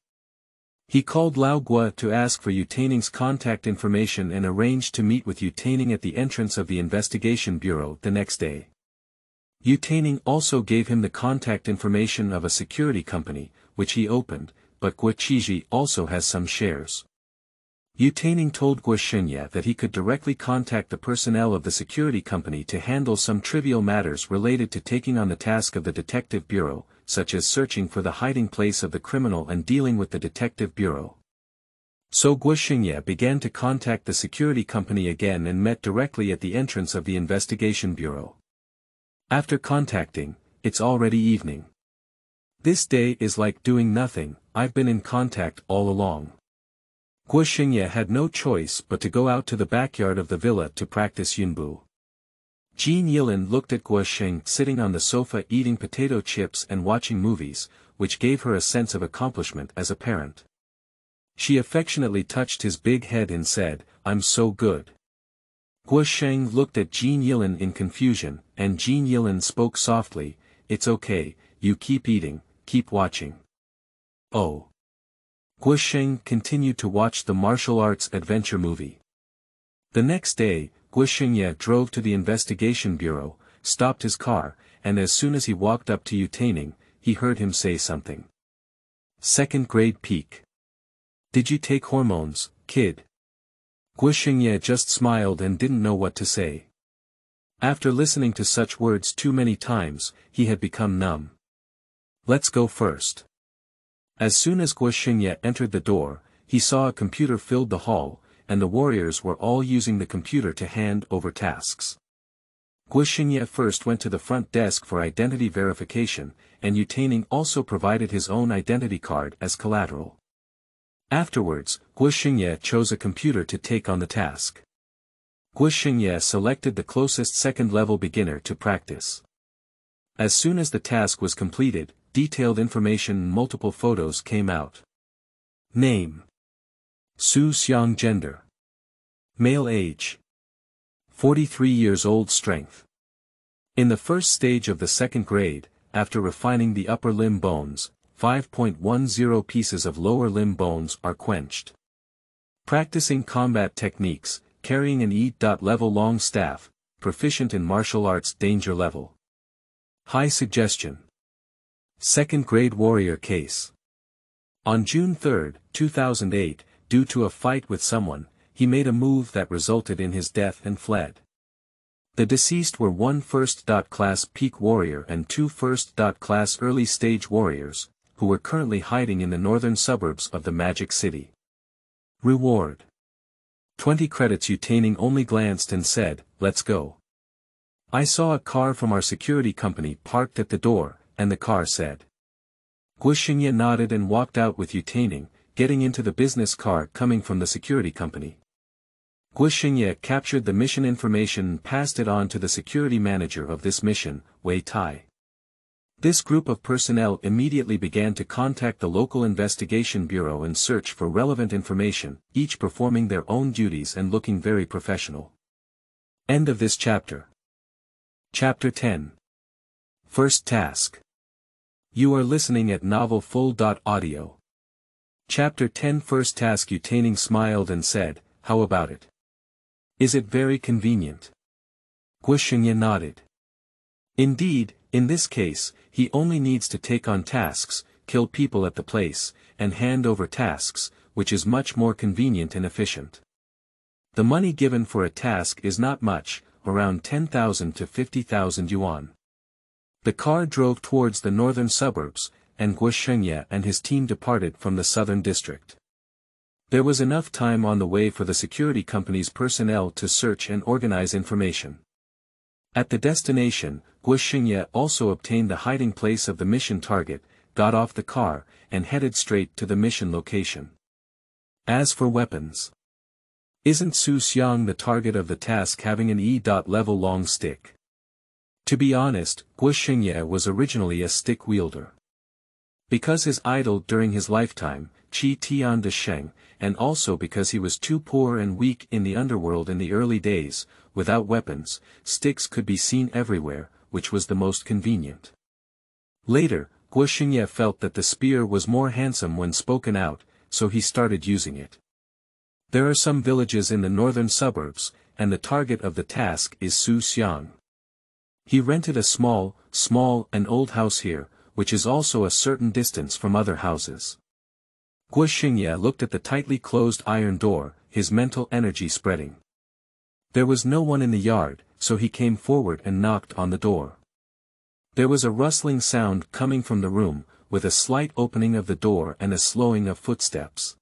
He called Lao Guo to ask for Yutaining's contact information and arranged to meet with Yutaining at the entrance of the investigation bureau the next day. Yutaining also gave him the contact information of a security company, which he opened, but Guo Shengye also has some shares. Yutaining told Guo Shengye that he could directly contact the personnel of the security company to handle some trivial matters related to taking on the task of the detective bureau, such as searching for the hiding place of the criminal and dealing with the detective bureau. So Guo Shengye began to contact the security company again and met directly at the entrance of the investigation bureau. After contacting, it's already evening. "This day is like doing nothing, I've been in contact all along." Guo Shengye had no choice but to go out to the backyard of the villa to practice Yunbu. Jean Yilin looked at Guo Shengye sitting on the sofa eating potato chips and watching movies, which gave her a sense of accomplishment as a parent. She affectionately touched his big head and said, "I'm so good." Guo Shengye looked at Jean Yilin in confusion, and Jean Yilin spoke softly, "It's okay, you keep eating, keep watching." Oh. Guo Shengye continued to watch the martial arts adventure movie. The next day, Guo Shengye drove to the investigation bureau, stopped his car, and as soon as he walked up to Yutaining, he heard him say something. "Second grade peak. Did you take hormones, kid?" Guo Shengye just smiled and didn't know what to say. After listening to such words too many times, he had become numb. "Let's go first." As soon as Guo Shengye entered the door, he saw a computer filled the hall, and the warriors were all using the computer to hand over tasks. Guo Shengye first went to the front desk for identity verification, and Yutaining also provided his own identity card as collateral. Afterwards, Guo Shengye chose a computer to take on the task. Guo Shengye selected the closest second-level beginner to practice. As soon as the task was completed, detailed information and multiple photos came out. Name: Su Xiang. Gender: male. Age: 43 years old. Strength: in the first stage of the second grade, after refining the upper limb bones, 5.10 pieces of lower limb bones are quenched. Practicing combat techniques, carrying an E.level long staff, proficient in martial arts. Danger level: high. Suggestion: second grade warrior case. On June 3, 2008, due to a fight with someone, he made a move that resulted in his death and fled. The deceased were 1 first-class peak warrior and 2 first-class early-stage warriors, who were currently hiding in the northern suburbs of the Magic City. Reward: 20 credits. Yutaining only glanced and said, "Let's go." I saw a car from our security company parked at the door, and the car said. Guo Shengye nodded and walked out with Yutaining, getting into the business car coming from the security company. Guo Shengye captured the mission information and passed it on to the security manager of this mission, Wei Tai. This group of personnel immediately began to contact the local investigation bureau and search for relevant information, each performing their own duties and looking very professional. End of this chapter. Chapter 10. First task. You are listening at novelfull.audio. Chapter 10. First task. Yutaining smiled and said, "How about it? Is it very convenient?" Guo Shengye nodded. Indeed, in this case, he only needs to take on tasks, kill people at the place, and hand over tasks, which is much more convenient and efficient. The money given for a task is not much, around 10,000 to 50,000 yuan. The car drove towards the northern suburbs, and Guo Shengye and his team departed from the southern district. There was enough time on the way for the security company's personnel to search and organize information. At the destination, Guo Shengye also obtained the hiding place of the mission target, got off the car, and headed straight to the mission location. As for weapons, isn't Su Xiang the target of the task, having an E.level long stick? To be honest, Guo Shengye was originally a stick wielder. Because his idol during his lifetime, Qi Tian de Sheng, and also because he was too poor and weak in the underworld in the early days, without weapons, sticks could be seen everywhere, which was the most convenient. Later, Guo Shengye felt that the spear was more handsome when spoken out, so he started using it. There are some villages in the northern suburbs, and the target of the task is Su Xiang. He rented a small and old house here, which is also a certain distance from other houses. Guo Shengye looked at the tightly closed iron door, his mental energy spreading. There was no one in the yard, so he came forward and knocked on the door. There was a rustling sound coming from the room, with a slight opening of the door and a slowing of footsteps.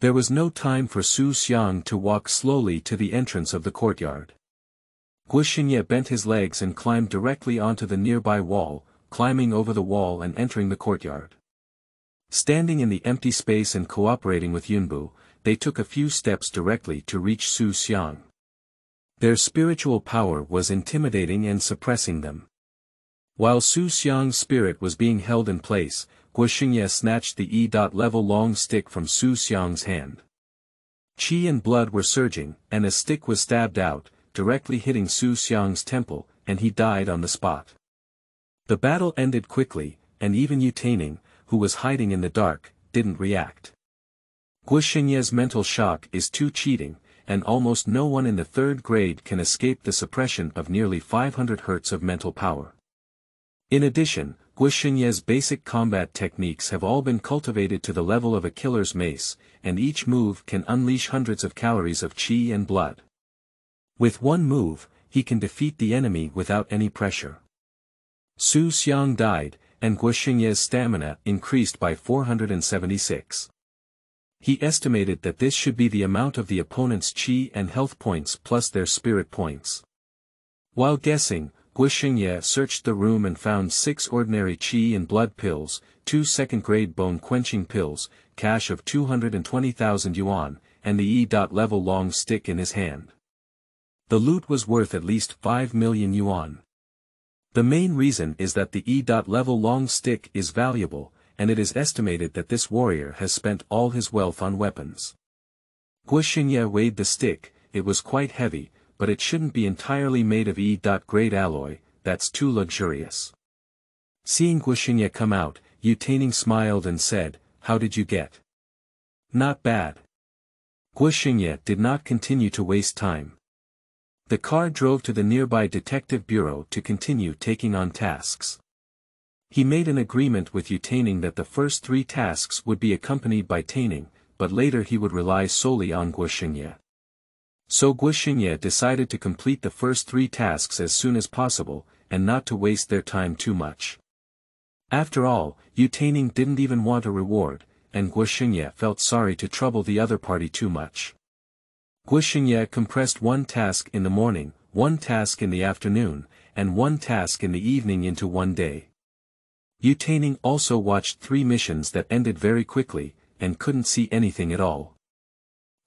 There was no time for Su Xiang to walk slowly to the entrance of the courtyard. Guo Shengye bent his legs and climbed directly onto the nearby wall, climbing over the wall and entering the courtyard. Standing in the empty space and cooperating with Yunbu, they took a few steps directly to reach Su Xiang. Their spiritual power was intimidating and suppressing them. While Su Xiang's spirit was being held in place, Guo Shengye snatched the E.level long stick from Su Xiang's hand. Qi and blood were surging, and a stick was stabbed out, directly hitting Su Xiang's temple, and he died on the spot. The battle ended quickly, and even Yutaining, who was hiding in the dark, didn't react. Guo Shengye's mental shock is too cheating, and almost no one in the third grade can escape the suppression of nearly 500 Hz of mental power. In addition, Guo Shengye's basic combat techniques have all been cultivated to the level of a killer's mace, and each move can unleash hundreds of calories of qi and blood. With one move, he can defeat the enemy without any pressure. Su Xiang died, and Guo Shengye's stamina increased by 476. He estimated that this should be the amount of the opponent's qi and health points plus their spirit points. While guessing, Guo Shengye searched the room and found 6 ordinary qi and blood pills, 2 second-grade bone-quenching pills, cash of 220,000 yuan, and the E.level long stick in his hand. The loot was worth at least 5 million yuan. The main reason is that the E.level long stick is valuable, and it is estimated that this warrior has spent all his wealth on weapons. Guo Shengye weighed the stick. It was quite heavy, but it shouldn't be entirely made of E.grade alloy, that's too luxurious. Seeing Guo Shengye come out, Yu Taining smiled and said, "How did you get?" "Not bad." Guo Shengye did not continue to waste time. The car drove to the nearby detective bureau to continue taking on tasks. He made an agreement with Yu Taining that the first 3 tasks would be accompanied by Taining, but later he would rely solely on Guo Shengye. So Guo Shengye decided to complete the first 3 tasks as soon as possible, and not to waste their time too much. After all, Yu Taining didn't even want a reward, and Guo Shengye felt sorry to trouble the other party too much. Guo Shengye compressed 1 task in the morning, 1 task in the afternoon, and 1 task in the evening into 1 day. Yu Taining also watched 3 missions that ended very quickly, and couldn't see anything at all.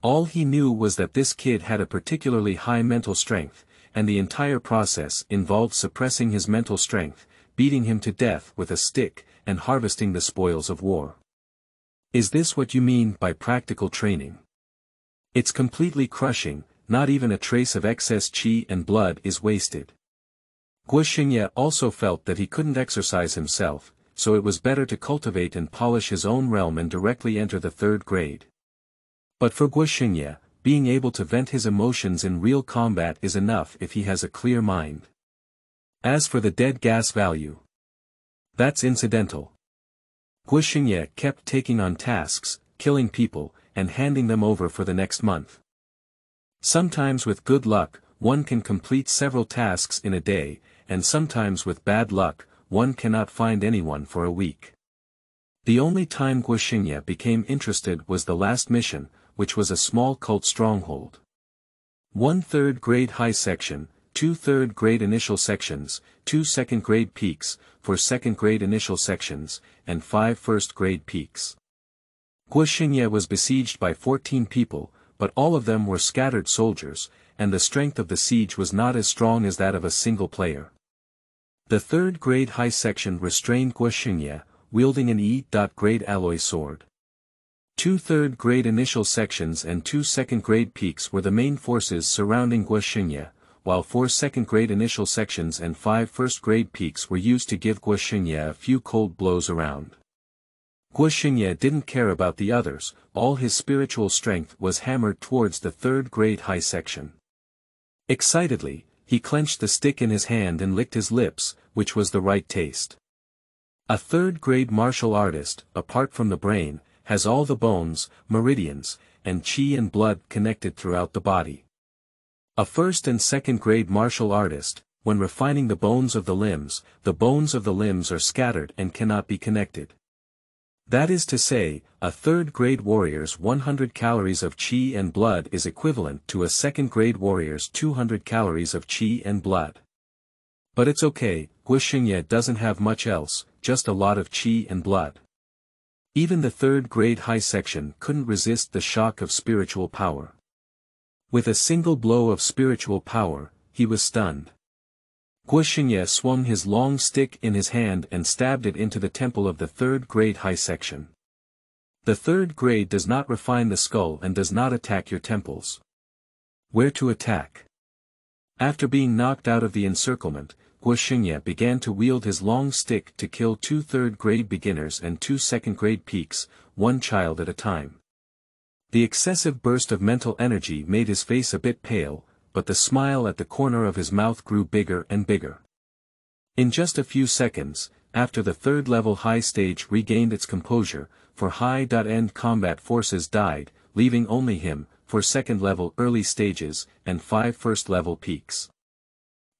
All he knew was that this kid had a particularly high mental strength, and the entire process involved suppressing his mental strength, beating him to death with a stick, and harvesting the spoils of war. Is this what you mean by practical training? It's completely crushing, not even a trace of excess qi and blood is wasted. Guo Shengye also felt that he couldn't exercise himself, so it was better to cultivate and polish his own realm and directly enter the 3rd grade. But for Guo Shengye, being able to vent his emotions in real combat is enough if he has a clear mind. As for the dead gas value, that's incidental. Guo Shengye kept taking on tasks, killing people, and handing them over for the next month. Sometimes with good luck, one can complete several tasks in a day, and sometimes with bad luck, one cannot find anyone for a week. The only time Guo Shengye became interested was the last mission, which was a small cult stronghold. 1 3rd-grade high section, 2 3rd-grade initial sections, 2 2nd-grade peaks, 4 2nd-grade initial sections, and 5 1st-grade peaks. Guo Shengye was besieged by 14 people, but all of them were scattered soldiers, and the strength of the siege was not as strong as that of a single player. The 3rd-grade high section restrained Guo Shengye, wielding an E.grade alloy sword. 2 3rd-grade initial sections and 2 2nd-grade peaks were the main forces surrounding Guo Shengye, while 4 2nd-grade initial sections and 5 1st-grade peaks were used to give Guo Shengye a few cold blows around. Guo Shengye didn't care about the others, all his spiritual strength was hammered towards the 3rd-grade high section. Excitedly, he clenched the stick in his hand and licked his lips, which was the right taste. A 3rd-grade martial artist, apart from the brain, has all the bones, meridians, and qi and blood connected throughout the body. A 1st and 2nd-grade martial artist, when refining the bones of the limbs are scattered and cannot be connected. That is to say, a 3rd-grade warrior's 100 calories of qi and blood is equivalent to a 2nd-grade warrior's 200 calories of qi and blood. But it's okay, Guo Shengye doesn't have much else, just a lot of qi and blood. Even the 3rd-grade high section couldn't resist the shock of spiritual power. With a single blow of spiritual power, he was stunned. Guo Shengye swung his long stick in his hand and stabbed it into the temple of the 3rd-grade high section. The 3rd grade does not refine the skull and does not attack your temples. Where to attack? After being knocked out of the encirclement, Guo Shengye began to wield his long stick to kill 2 3rd-grade beginners and 2 2nd-grade peaks, 1 child at a time. The excessive burst of mental energy made his face a bit pale, but the smile at the corner of his mouth grew bigger and bigger. In just a few seconds, after the 3rd-level high stage regained its composure, 4 high-end combat forces died, leaving only him, 4 2nd-level early stages, and 5 1st-level peaks.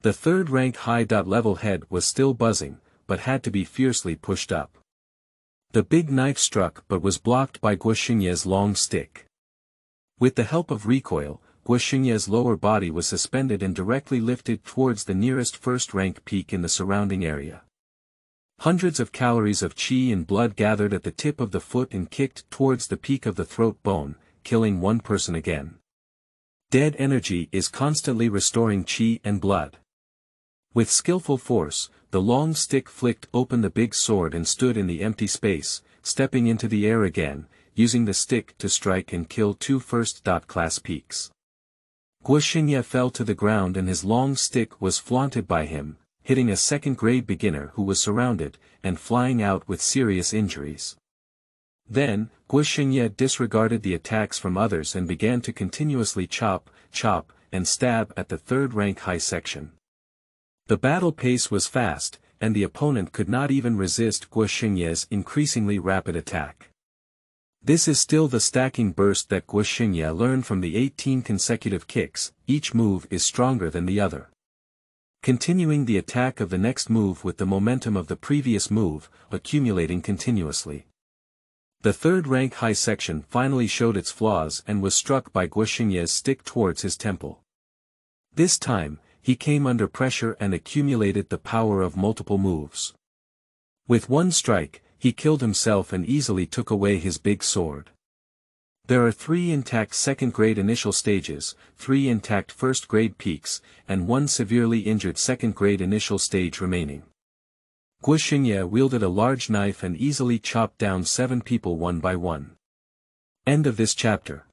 The 3rd-ranked high-level head was still buzzing, but had to be fiercely pushed up. The big knife struck but was blocked by Guo Shengye's long stick. With the help of recoil, Guo Shengye's lower body was suspended and directly lifted towards the nearest first-rank peak in the surrounding area. Hundreds of calories of qi and blood gathered at the tip of the foot and kicked towards the peak of the throat bone, killing one person again. Dead energy is constantly restoring qi and blood. With skillful force, the long stick flicked open the big sword and stood in the empty space, stepping into the air again, using the stick to strike and kill two first-class peaks. Guo Shengye fell to the ground and his long stick was flaunted by him, hitting a second-grade beginner who was surrounded, and flying out with serious injuries. Then, Guo Shengye disregarded the attacks from others and began to continuously chop, and stab at the third-rank high section. The battle pace was fast, and the opponent could not even resist Guo Shengye's increasingly rapid attack. This is still the stacking burst that Guo Shengye learned from the 18 consecutive kicks. Each move is stronger than the other. Continuing the attack of the next move with the momentum of the previous move, accumulating continuously. The third-rank high section finally showed its flaws and was struck by Guo Shengye's stick towards his temple. This time, he came under pressure and accumulated the power of multiple moves. With one strike, he killed himself and easily took away his big sword. There are 3 intact second-grade initial stages, 3 intact first-grade peaks, and 1 severely injured second-grade initial stage remaining. Guo Shengye wielded a large knife and easily chopped down 7 people one by one. End of this chapter.